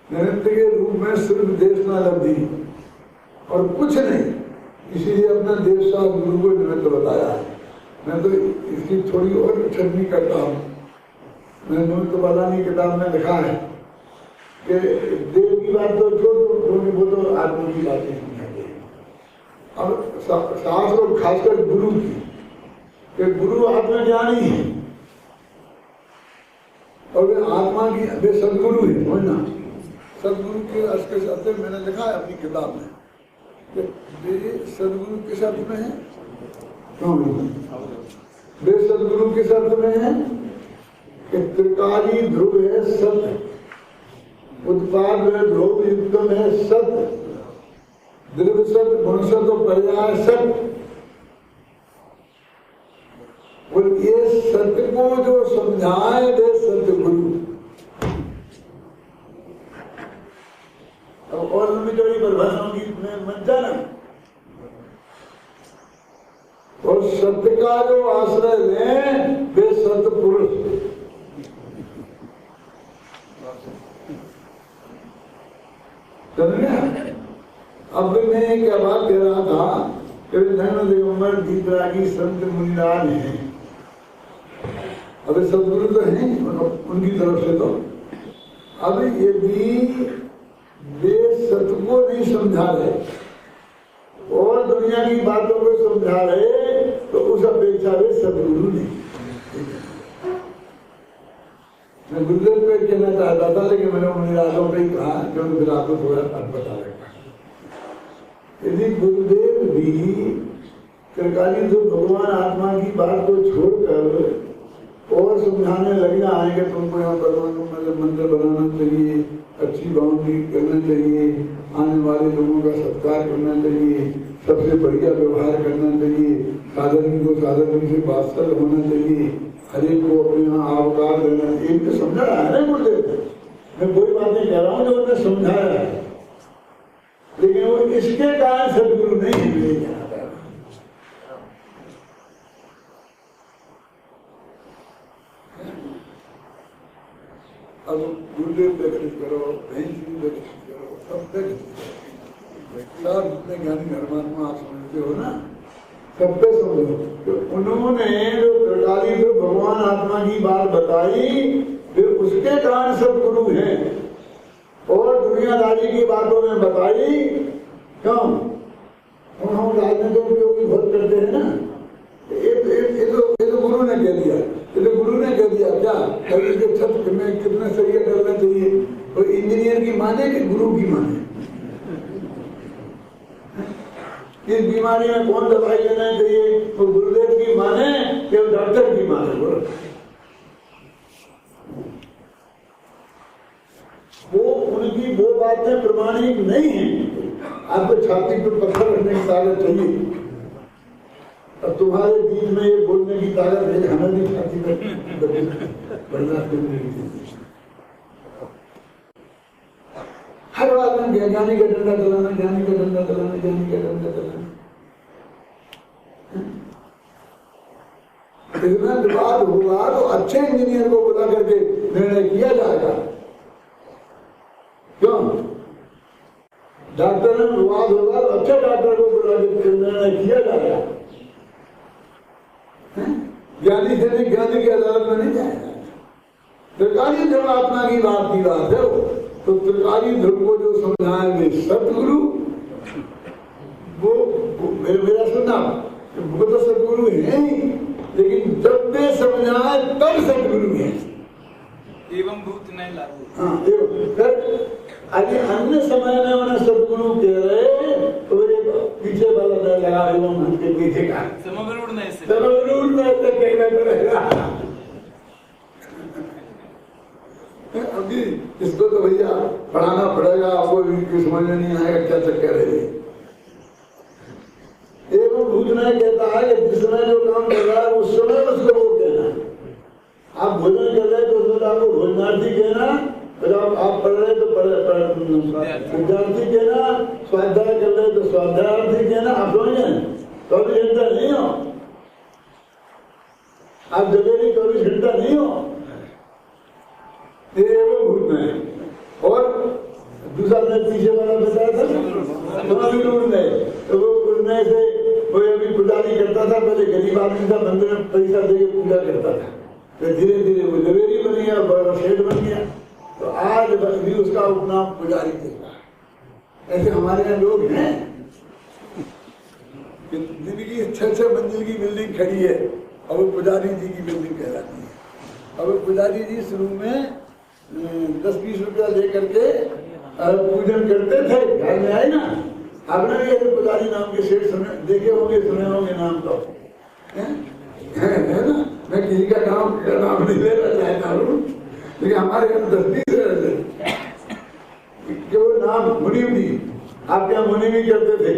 निरंतर के रूप में सिर्फ देशना लब्धि और कुछ नहीं, इसीलिए अपना देश शास्त्र गुरु को निमित्त बताया है। मैं तो इसकी थोड़ी और छटनी करता हूँ। मैंने निमित्त बताने की किताब में लिखा है कि देव की बात तो छोड़, वो तो आत्मा की बातें समझाते हैं। अब शास्त्र खासकर गुरु की, कि गुरु आत्मज्ञानी है और वे आत्मा की वे सदगुरु है। समझना, सदगुरु के अर्थ के साथ मैंने लिखा है अपनी किताब में कि वे सदगुरु किस अर्थ में है। वे सदगुरु किस अर्थ में है कि त्रिकाली ध्रुव है सत्य, उत्पाद में ध्रुव युक्तम है सत्य, द्रव्य सत्य, गुण सत्य और पर्याय सत्य। और ये सत्य को जो समझाए वे सत्य गुरु। अब और लंबी चौड़ी परिभाषाओं की मैं मत जाना। और सत्य का जो आश्रय लें वे सत्य पुरुष। अब मैं क्या बात कह रहा था कि धर्म दिगंबर दीपरागी संत मुनिराज हैं। अब सदगुरु तो हैं उनकी तरफ से। तो अब यदि वे सत्य को नहीं समझा रहे और दुनिया की बातों को समझा रहे, तो उस अपेक्षा वे सदगुरु नहीं। मैं गुरुदेव पे कहना चाहता था, लेकिन मैंने मुनिराजों पे ही कहा, क्योंकि फिर आपको थोड़ा पता लगता। यदि गुरुदेव भी त्रिकाली जो भगवान आत्मा की बात को छोड़कर और समझाने लग जाएंगे, तुमको यहाँ परमात्मा मंदिर बनाना चाहिए, अच्छी बाउंड्री करना चाहिए, आने वाले लोगों का सत्कार करना चाहिए, सबसे बढ़िया व्यवहार करना चाहिए, साधन को साधन से वात्सल्य होना चाहिए, हर एक को अपने यहाँ आवकार देना चाहिए। समझा रहा है ना गुरुदेव, मैं कोई बातें कह रहा हूँ जो उन्होंने समझाया है, लेकिन वो इसके कारण सदगुरु नहीं मिले यहाँ पर। अब गुरुदेव पे खर्च करो, बहन जी पे खर्च करो, सब पे सब जितने ज्ञानी धर्मात्मा आप समझते हो ना, सब पे समझो। तो उन्होंने जो त्रिकाली जो भगवान आत्मा की बात बताई, फिर उसके कारण सब गुरु हैं, और दुनियादारी की बातों में बताई क्यों? हम राजनीति उपयोग भी बहुत करते हैं ना, ये तो गुरु ने कह दिया, ये तो गुरु ने कह दिया क्या कभी के छत में कितना सरिया करना चाहिए, और इंजीनियर की माने कि गुरु की माने? इस बीमारी में कौन दवाई लेना चाहिए, वो गुरुदेव की माने कि डॉक्टर की माने? बोलो, वो उनकी वो बातें प्रमाणिक नहीं है। आपको छाती पर पत्थर रखने की ताकत चाहिए, और तुम्हारे बीच में ये बोलने की ताकत है, हमें भी छाती पर बर्दाश्त करने की चाहिए। हर बात में ज्ञानी का डंडा चलाना, ज्ञानी का डंडा चलाना, ज्ञानी का डंडा चलाना। इतना विवाद होगा तो अच्छे इंजीनियर को बुला करके निर्णय किया जाएगा। क्यों? डॉक्टर में विवाद होगा तो अच्छे डॉक्टर को बुला करके निर्णय किया जाएगा। ज्ञानी से नहीं, ज्ञानी की अदालत में नहीं जाएगा। त्रिकाली जब आत्मा की बात है वो, तो त्रिकाली ध्रुव को जो समझाएंगे सतगुरु, वो मेरा सुनना, वो तो सतगुरु है ही, लेकिन जब वे समझाए तब सतगुरु है। एवं भूत नहीं लागू। हाँ, अरे अन्य समय में उन्हें सतगुरु कह रहे, तो ये पीछे वाला नहीं लगा, एवं भूत के पीछे का समगरुड़ नहीं से कहना पड़ेगा। अभी इसको तो भैया पढ़ाना पड़ेगा, आपको इनको समझ में नहीं आएगा क्या चक्कर है। एवं भूत नहीं कहता है कि जिस समय जो काम कर रहा है उस समय उसको वो कहना। आप भोजन कर रहे तो उसमें आपको भोजनार्थी कहना, फिर आप पढ़ रहे तो विद्यार्थी कहना, स्वाध्याय कर रहे तो स्वाध्यायार्थी कहना। आप समझे? 24 घंटा नहीं हो आप, जगह 24 घंटा नहीं हो। भूत में और दूसरा मैं पीछे वाला बताया था तो वो उड़ने से कोई अभी पुजारी करता था, पहले गरीब आदमी था, मंदिर में पैसा देके पूजा करता था, फिर धीरे धीरे वो जवेरी बन गया, बड़ा शेठ बन गया, तो आज भी उसका उपनाम पुजारी चल रहा है। ऐसे हमारे यहाँ लोग हैं, जिनकी 6-6 मंजिल की बिल्डिंग खड़ी है और वो पुजारी जी की बिल्डिंग कहलाती है। और वो पुजारी जी शुरू में 10-20 रुपया ले करके पूजन करते थे, घर में आए ना। आपने भी ऐसे पुजारी नाम के शेठ देखे होंगे, सुने होंगे नाम तो, है ना। मैं किसी का नाम नहीं लेना चाहता हूँ, लेकिन हमारे यहाँ 10-20 वो नाम मुनीम जी, आप क्या मुनीम ही करते थे,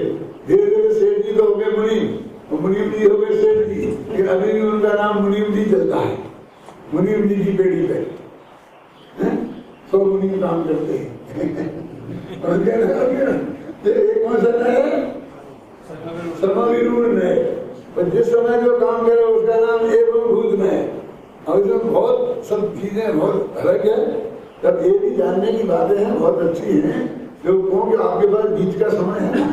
धीरे धीरे सेठ जी तो हो गए मुनीम, मुनीम जी हो गए सेठ जी, लेकिन अभी भी उनका नाम मुनीम जी चलता है। मुनीम जी की बेटी पे 100 मुनीम काम करते हैं। कौन सा है? समविरूढ़ है, पर जिस समय जो काम करे उसका नाम एवं भूत में। और इसमें बहुत सब चीजें बहुत अलग है। तब ये भी जानने की बातें हैं, बहुत अच्छी हैं, जो कहूँ कि आपके पास बीच का समय है ना।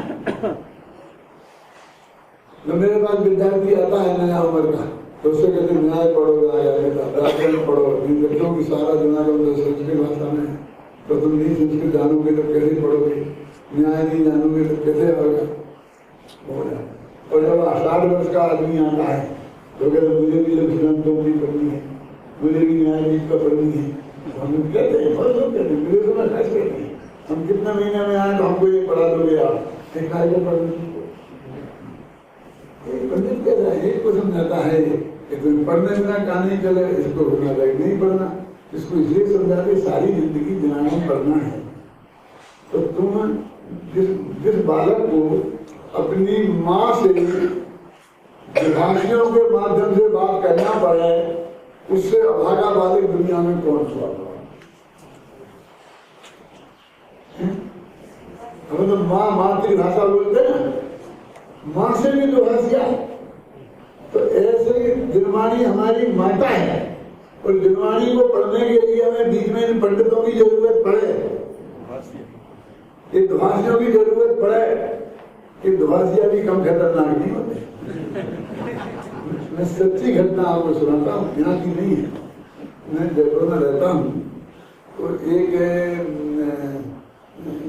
तो मेरे पास विद्यार्थी आता है नया उम्र का, तो उससे कहते न्याय पढ़ोगे, व्याकरण पढ़ो, इन बच्चों की सारा दिमाग संस्कृत भाषा में, तो तुम नहीं संस्कृत जानोगे तो कैसे पढ़ोगे, न्याय नहीं जानोगे तो कैसे होगा। और जब 60 वर्ष का आदमी आता है तो कहते मुझे भी लक्ष्मणों की पढ़नी है, मुझे भी न्यायाधीश का पढ़नी है। हम कहते हैं बहुत लोग कहते हैं मेरे को मैं खास करते हैं, हम कितना महीने में आए तो हमको ये पढ़ा दोगे आप, पढ़ने पंडित कहता है, एक को समझाता है कि पढ़ने बिना कहा नहीं चले, इसको होना चाहिए नहीं पढ़ना, इसको इसलिए समझाते सारी जिंदगी दिनाना पढ़ना है। तो तुम जिस बालक को अपनी माँ से विभाषियों के माध्यम से बात करना पड़े, उससे अभागा बालक दुनिया में कौन सा? हम तो माँ मातृभाषा बोलते हैं ना, माँ से भी दुभाषिया। तो ऐसे दिनवाणी हमारी माता है और दिनवाणी को पढ़ने के लिए हमें बीच में इन पंडितों की जरूरत पड़े, ये दुभाषियों की जरूरत पड़े कि दुभाषिया भी कम खतरनाक नहीं होते। मैं सच्ची घटना आपको सुनाता हूँ, यहाँ की नहीं है, मैं जयपुर में रहता हूँ। तो एक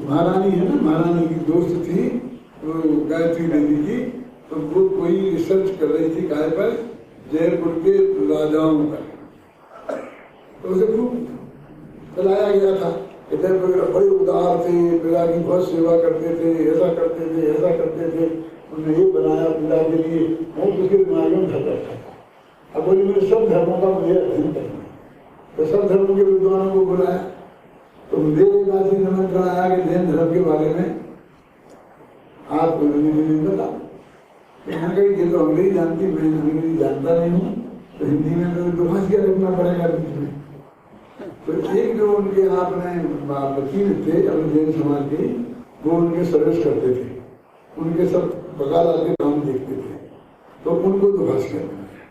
महारानी है ना, महारानी की दोस्त थी वो गायत्री देवी की, तो वो कोई रिसर्च कर रही थी काय पर, जयपुर के राजाओं का। तो उसे खूब चलाया गया था, बड़े उदार थे, पिता की बहुत सेवा करते थे, ऐसा करते थे, ऐसा करते थे, उन्होंने ये बनाया पिता के लिए, बहुत उसके दिमाग में भर रखा था। अब बोली मेरे सब धर्मों का मुझे अध्ययन करना है, तो सब धर्मों के विद्वानों को बुलाया। तो मेरे दादी निमंत्रण आया कि जैन धर्म के बारे में आप नहीं बताओ। मैंने कहा ये तो अंग्रेजी जानती, मैं अंग्रेजी जानता नहीं हूँ, तो हिंदी में तो दुभाषिया रखना पड़ेगा बीच में। तो एक जो उनके यहाँ अपने वकील थे अपने जैन समाज के, वो उनके सर्विस करते थे, उनके सब बकाला के काम देखते थे, तो उनको दुभाषिया बनाया।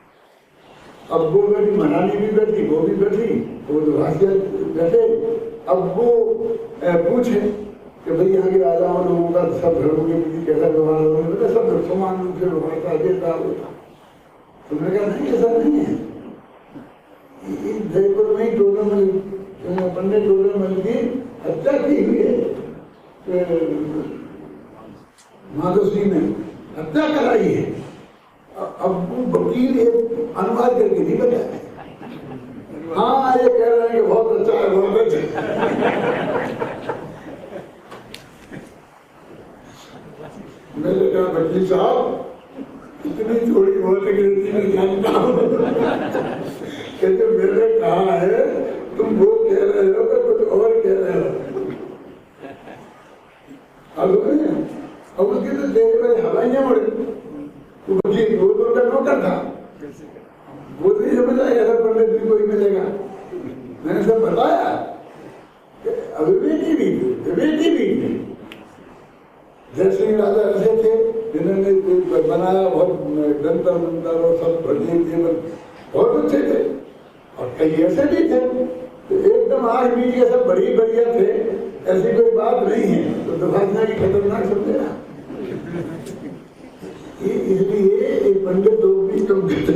अब वो बैठी, महारानी भी बैठी, वो भी बैठी, वो दुभाषिया बैठे। अब वो पूछे कि भाई यहाँ के राजाओं लोगों का सब धर्मों के प्रति कैसा व्यवहार होगा, सब समान रूप से व्यवहार था, देता होता। तो मैंने कहा नहीं, ऐसा नहीं है। जयपुर में ही टोलरमल, पंडित टोलरमल की हत्या की हुई है, माधव सिंह ने हत्या कराई है। अब वो वकील एक अनुवाद करके नहीं बताया, हाँ ये कह रहे हैं कि बहुत अच्छा है, बहुत अच्छा है। मैंने कहा वकील साहब इतनी थोड़ी बहुत अंग्रेजी में जानता हूँ, कहते मैंने कहा है तुम वो कह रहे हो कि कुछ और कह रहे हो। अब उसके तो देख रहे हवाइयां उड़े, तो वकील वो तो उनका नौकर था, वो तो समझ आएगा सब पंडित भी कोई मिलेगा। मैंने सब बताया अविवेकी भी थे, विवेकी भी थे। जैसे राजा ऐसे थे जिन्होंने बनाया बहुत जंतर मंतर और सब बढ़िया जीवन बहुत अच्छे थे, और कई ऐसे भी थे तो एकदम आग बीच के सब बड़ी बढ़िया थे, ऐसी कोई बात नहीं है। तो दुभाषिया की खतरनाक समझे ना, इसलिए पंडित लोग भी कम कहते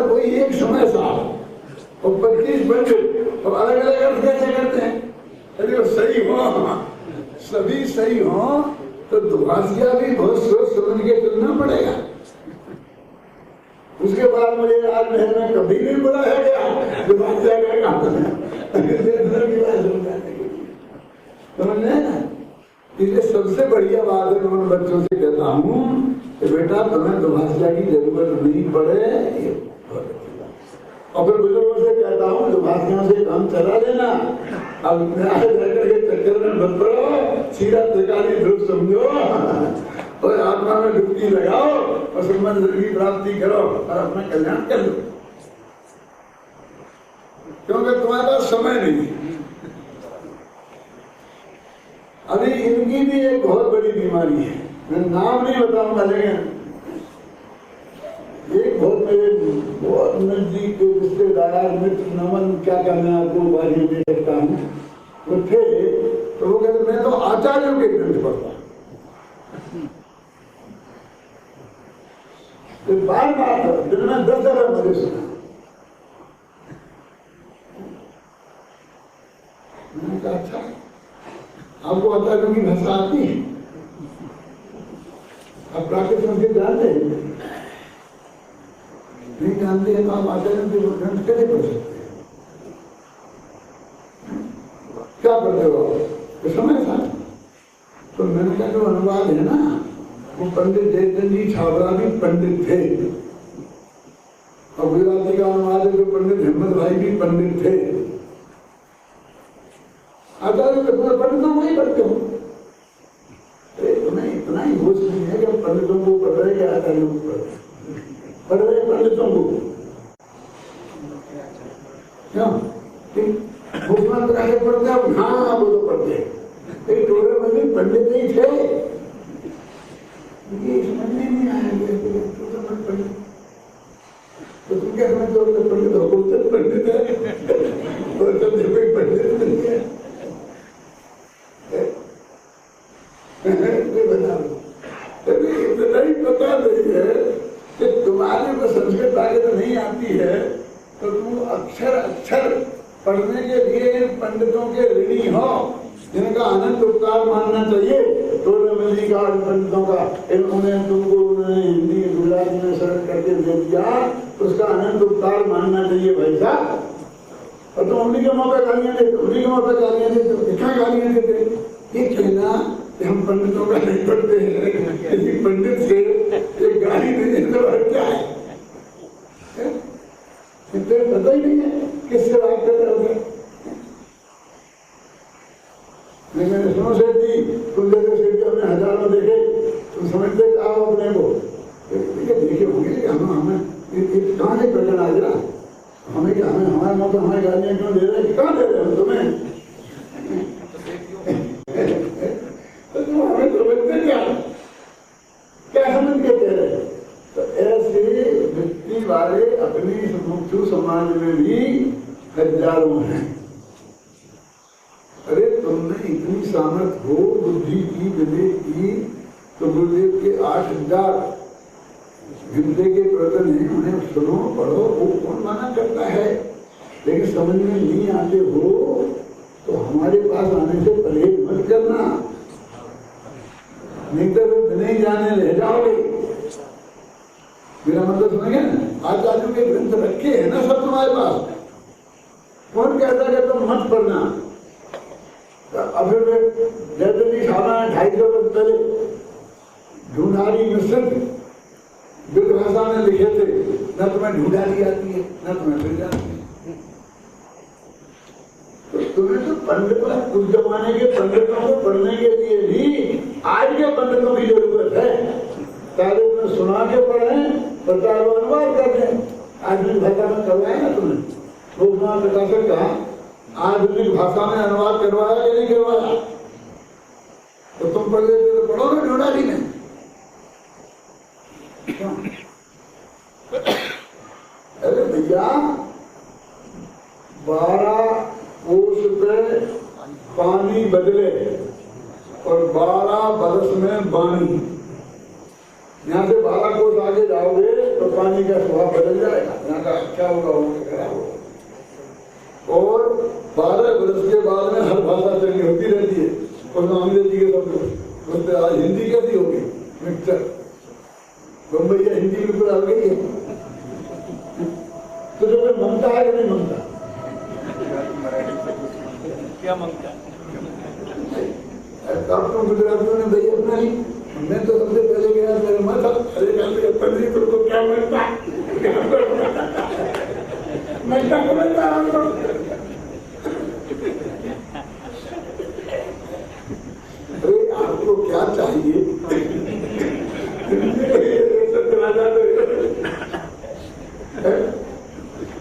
कोई एक समय साहब और 25 पंडित और अलग अलग अर्थ कैसे करते हैं, यदि वो सही हो, सभी सही हो, तो दुभाषिया भी बहुत सोच समझ के चलना पड़ेगा। उसके बाद मुझे आज महल में कभी नहीं बुलाया गया दुभाषिया का काम समझे ना। इसलिए सबसे बढ़िया बात है, मैं उन बच्चों से कहता हूँ कि बेटा तुम्हें दुभाषिया की जरूरत नहीं पड़े, और फिर बुजुर्गों से कहता हूँ दुभाषियों से काम चला लेना। अब के चक्कर में मत पड़ो, सीधा त्रिकाली ध्रुव समझो और आत्मा में डुबकी लगाओ और संबंध की प्राप्ति करो और अपना कल्याण कर लो, क्योंकि तुम्हारे पास समय नहीं है। अभी इनकी भी एक बहुत बड़ी बीमारी है, मैं नाम नहीं बताऊंगा, लेकिन एक बहुत मेरे बहुत नजदीक रिश्तेदार मित्र नमन, क्या कहना है आपको बारे में दे सकता हूँ, वो थे। तो वो कहते मैं तो आचार्यों के ग्रंथ पढ़ता, तो बार बार दिन में 10 दफा मुझे सुना। मैंने कहा अच्छा आपको आचार्यों की भाषा आती है, आप प्राकृत संस्कृत जानते हैं? नहीं जानते हैं तो आप आचार्यों के ग्रंथ कैसे पढ़ सकते हैं? क्या पढ़ते हो तो समय था। तो मैंने कहा जो अनुवाद है ना, वो पंडित जयचंद जी छाबड़ा भी पंडित थे, और गुजराती का अनुवाद है तो पंडित हिम्मत भाई भी पंडित थे। आचार्य पंडितों को ही पढ़ते हो, तुम्हें इतना ही होश नहीं है कि हम पंडितों को पढ़ रहे हैं, आचार्यों को पढ़ रहे पंडितों को। क्यों? मुख्यमंत्री आगे पढ़ते हैं, हाँ वो तो पढ़ते हैं। पंडित नहीं थे, ये समझ में नहीं आया तो समझ पंडित, तो तुम क्या समझ दोगे पंडित हो, बोलते पंडित है और सब कोई पंडित नहीं है, बता दो। तभी इतना ही पता नहीं है कि तुम्हारे को संस्कृत आगे तो नहीं आती है, तो तुम अक्षर अक्षर पढ़ने के लिए पंडितों के ऋणी हो, जिनका अनंत उपकार मानना चाहिए। तो रमजी का पंडितों का उन्हें तुमको उन्होंने हिंदी गुजराती में सरल करके दे दिया, उसका अनंत उपकार मानना चाहिए भाई साहब। और तुम उन्हीं के मुँह पे गालियाँ देते, उन्हीं के मुँह पे गालियाँ देते, क्या गालियाँ देते? ये कहना कि हम पंडितों का नहीं पढ़ते हैं, किसी पंडित से एक गाली देने तो क्या है? इतने पता ही नहीं है किससे बात कर रहे होंगे। मैंने सुनो सेठ जी, तुम जैसे सेठ जी हमने हजारों देखे, तुम समझते क्या हो अपने को? देखे होंगे हमें कहाँ से प्रकरण आ गया, हमें क्या, हमें हमारे मुँह पे हमारी गालियाँ क्यों दे रहे हैं? कहाँ दे रहे हैं तुम्हें? तो तुम हमें समझते क्या समझ के कह रहे? तो ऐसे व्यक्ति वाले अपनी मुख्य समाज में भी हजारों हैं। अरे तुमने इतनी सामर्थ्य हो बुद्धि की, विवेक की, तो गुरुदेव के 8000 घंटे के प्रवचन है, उन्हें सुनो पढ़ो, वो कौन मना करता है? लेकिन समझ में नहीं आते हो तो हमारे पास आने से परहेज मत करना, नहीं तो नहीं जाने रह जाओगे। मेरा मतलब सुनेंगे ना, आचार्यों के ग्रंथ रखे हैं ना सब तुम्हारे पास, कौन कहता है तुम मत पढ़ना? अब जैसे खाना 250 वर्ष पहले ढूंढारी मिश्र युद्ध भाषा में लिखे थे, न तुम्हें ढूंढारी आती है न तुम्हें मिल जाती है। तो तुम्हें तो पंडितों, उस जमाने के पंडितों को पढ़ने के लिए भी आज के पंडितों की जरूरत है। पहले तुम्हें सुना के पढ़ें, प्रचार व अनुवाद कर दें। आधुनिक भाषा में करवाया ना तुमने, लोकनाथ प्रकाशक का आधुनिक भाषा में अनुवाद करवाया कि नहीं करवाया? तो तुम पढ़ लेते तो पढ़ो ना ढूंढारी में। अरे भैया 12 कोस पे पानी बदले और 12 बरस में बानी। यहाँ से 12 कोस आगे जाओगे तो पानी का स्वभाव बदल जाएगा, यहाँ का अच्छा होगा वो खराब होगा। और 12 बरस के बाद में हर भाषा चलनी होती रहती है, और अंग्रेजी के सब आज हिंदी कैसी होगी मिक्सर, बम्बई हिंदी बिल्कुल आ गई है। तो जो कोई मांगता है कि नहीं मांगता? क्या मांगता है? आपको गुजरातियों ने भाई अपना ही, मैं तो सबसे पहले गया मेरे माता, अरे पंडित को क्या मिलता मिलता को मिलता हमको। अरे आपको क्या चाहिए?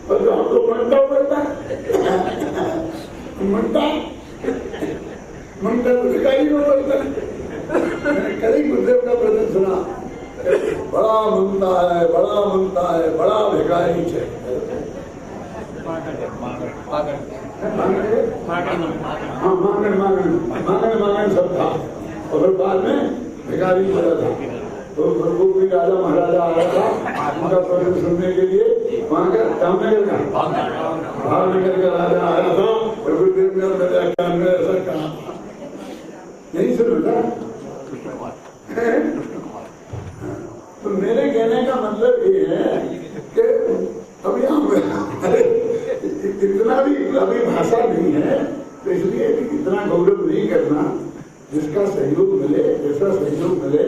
और जो आपको मनता पड़ता मनता तो भिखारी को बोलता है। कई गुरुदेव का प्रदर्शन सुना, बड़ा मनता है, बड़ा मनता है, बड़ा भिखारी है। मांगन सब था, और फिर बाद में भिखारी बना था। तो कोई राजा महाराजा आया था उनका प्रदर्शन सुनने के लिए, वहाँ का जामनगर का भावनगर का राजा आया था, और गुरुदेव ने मेरे व्याख्यान में ऐसा कहा, यही सुनता। तो मेरे कहने का मतलब ये है कि अभी इतना भी अभी भाषा नहीं है, तो इसलिए इतना गौरव नहीं करना। जिसका सहयोग मिले, ऐसा सहयोग मिले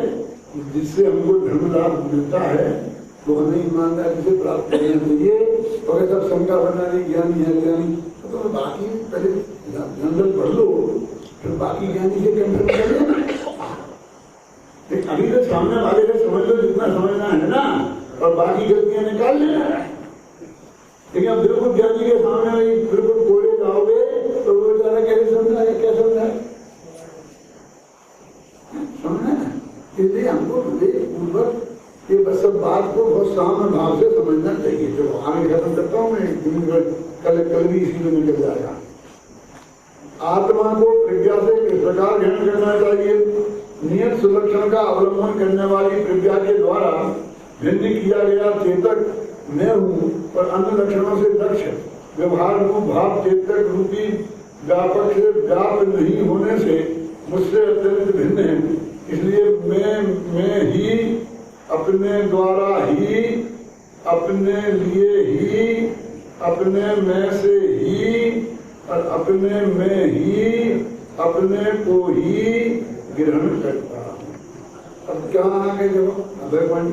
जिससे हमको धर्म लाभ मिलता है, तो हमें ईमानदारी से प्राप्त करना चाहिए। और सब शंका बनना नहीं, ज्ञानी है ज्ञानी, तो बाकी पहले जनरल पढ़ लो, फिर बाकी ज्ञानी से कंपेयर कर लेना। अभी तो सामने वाले को समझ लो जितना समझना है ना, और बाकी गलतियां निकाल लेना। लेकिन अब बिल्कुल ज्ञानी के सामने बिल्कुल कोरे जाओगे तो वो बेचारा कैसे समझा है, क्या समझा है? समझे ना, इसलिए हमको विवेकपूर्वक ये बस सब बात को बहुत सामने भाव से समझना चाहिए। जो आगे खत्म करता हूँ मैं, कल भी इसी में निकल जाएगा। आत्मा को प्रज्ञा से किस प्रकार ग्रहण करना चाहिए? नियत सुलक्षण का अवलंबन करने वाली प्रज्ञा के द्वारा भिन्न किया गया चेतक मैं हूँ, और अन्य लक्षणों से दक्ष व्यवहार रूप भाव चेतक रूपी व्यापक से व्याप्त नहीं होने से मुझसे अत्यंत भिन्न है। इसलिए मैं ही अपने द्वारा ही, अपने लिए ही, अपने मैं से ही और अपने में ही अपने को ही ग्रहण करता हूँ। अब क्या आगे जब भगवान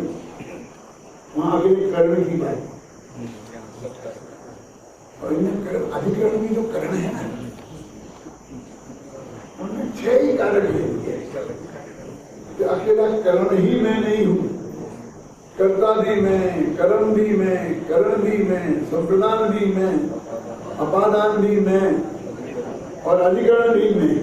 वहां आगे कर्ण की बात, और इन्हें अधिकरण में जो कर्ण है ना, उनमें 6 ही कारण है कि अकेला कर्ण ही मैं नहीं हूँ। कर्ता भी मैं, कर्म भी मैं, करण भी मैं, संप्रदान भी मैं, अपादान भी मैं और अधिकरण भी मैं।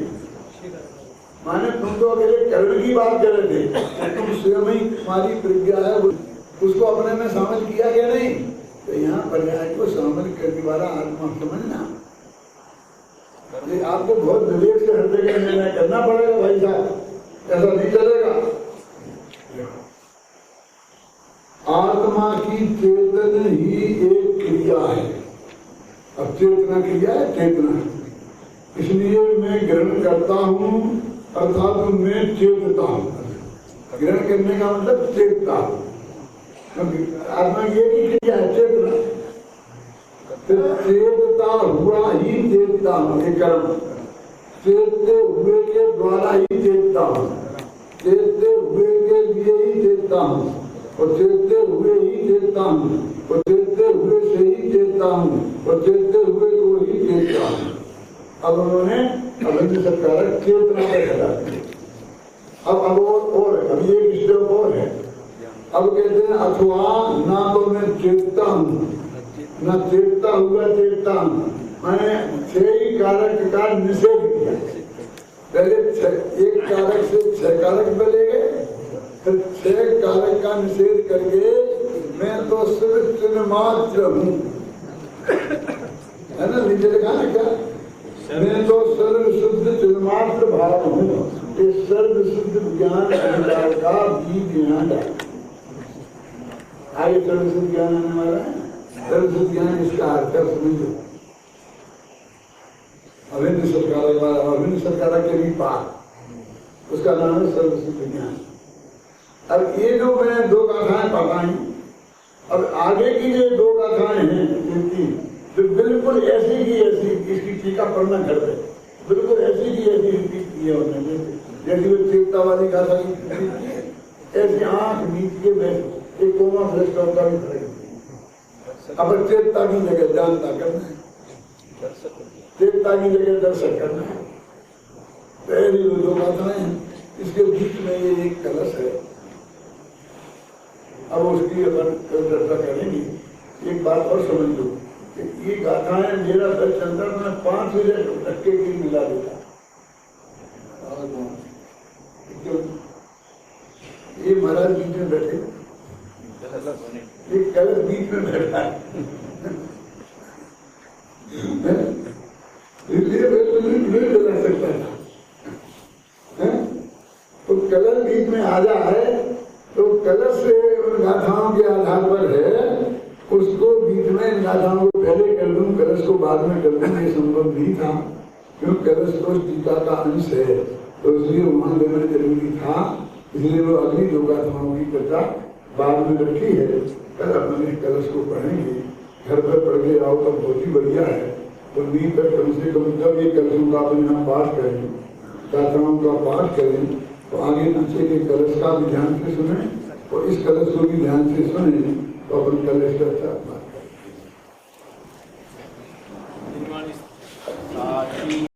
माने तुम तो अकेले कर्ण की बात कर रहे थे, तुम स्वयं ही तुम्हारी प्रज्ञा है उसको अपने में शामिल किया गया नहीं। तो यहाँ पर्याय को शामिल करने वाला आत्मा समझना, आपको बहुत विवेक से हर जगह निर्णय करना पड़ेगा भाई साहब, ऐसा नहीं चलेगा। आत्मा की चेतन ही एक क्रिया है। अब चेतना क्रिया है, चेतना, इसलिए मैं ग्रहण करता हूँ, अर्थात मैं चेतता हूँ। ग्रहण करने का मतलब चेतता हूँ। आत्मा की एक क्रिया है, चेतना। तो चेतता हुआ ही चेतता हूँ, ये कर्म। चेतते हुए के द्वारा ही चेतता हूँ, चेतते हुए के लिए ही चेतता हूँ, और चेतते हुए ही चेतता हूँ, और चेतते हुए से ही चेतता हूँ, और चेतते हुए को ही चेतता हूँ। अब उन्होंने अभिन्न सत्कारक चेतना का खड़ा किया। अब और ये स्टेप और है। अब कहते हैं अथवा ना तो मैं चेतता हूँ, न चेतता हुआ चेतता हूँ। मैंने 6 कारक का निषेध किया। पहले एक कारक से 6 कारक मिले गए, फिर 6 कारक का निषेध करके मैं तो सिर्फ चिन्ह मात्र हूँ, है ना, नीचे लिखा ना क्या, मैं तो सर्व शुद्ध चिन्ह मात्र भाव हूँ। इस सर्व शुद्ध ज्ञान अधिकार का बीज यहाँ डाल। आगे सर्व शुद्ध ज्ञान आने वाला है। सर्व ज्ञान इसका अर्थ है, समझो, अभिन्न सत्कारक वाला, अभिन्न सत्कारक के भी पार, उसका नाम है सर्व शुद्ध ज्ञान। अब ये जो मैंने 2 गाथाएं पढ़ाई, अब आगे की जो 2 गाथाएं हैं जिनकी, तो बिल्कुल ऐसी की ऐसी इसकी टीका पढ़ना कर दे, बिल्कुल ऐसी की ऐसी रिपीट की है उन्होंने, जैसी वो चेतता वाली गाथा की रिपीट की है, ऐसी आंख बीच के बैठ एक कोमा फ्रेश का भी खड़े। अब चेतता की जगह जानता करना है, चेतता की जगह दर्शक करना है। पहली 2 गाथाएं हैं, इसके बीच में ये एक कलश है। अब उसकी अपन चर्चा करेंगे। एक बात और समझ लो कि ये गाथाएं मेरा दर चलता तो मैं 5 बजे धक्के की मिला देता। ये महाराज बीच में बैठे, एक कलश बीच में बैठा है, इसलिए नहीं चला सकता था। तो कलश बीच में आ जाए तो कलश से उन गाथाओं के आधार पर है, उसको बीच में इन गाथाओं को पहले कर दूं, कलश को बाद में कर दूं, ये संभव नहीं था, क्योंकि कलश तो टीका का अंश है, तो इसलिए वहां देना जरूरी था। इसलिए वो अगली 2 गाथाओं की चर्चा बाद में रखी है। कल अपने कलश को पढ़ेंगे, घर पर पढ़ के आओ तो बहुत ही बढ़िया है। तो नींद तक कम से कम जब ये कलशों का अपन यहाँ पाठ करें, गाथाओं का पाठ करें, तो आगे पीछे के कलश का भी ध्यान से सुने, और इस कलश को भी ध्यान से सुने, तो अपन कलश का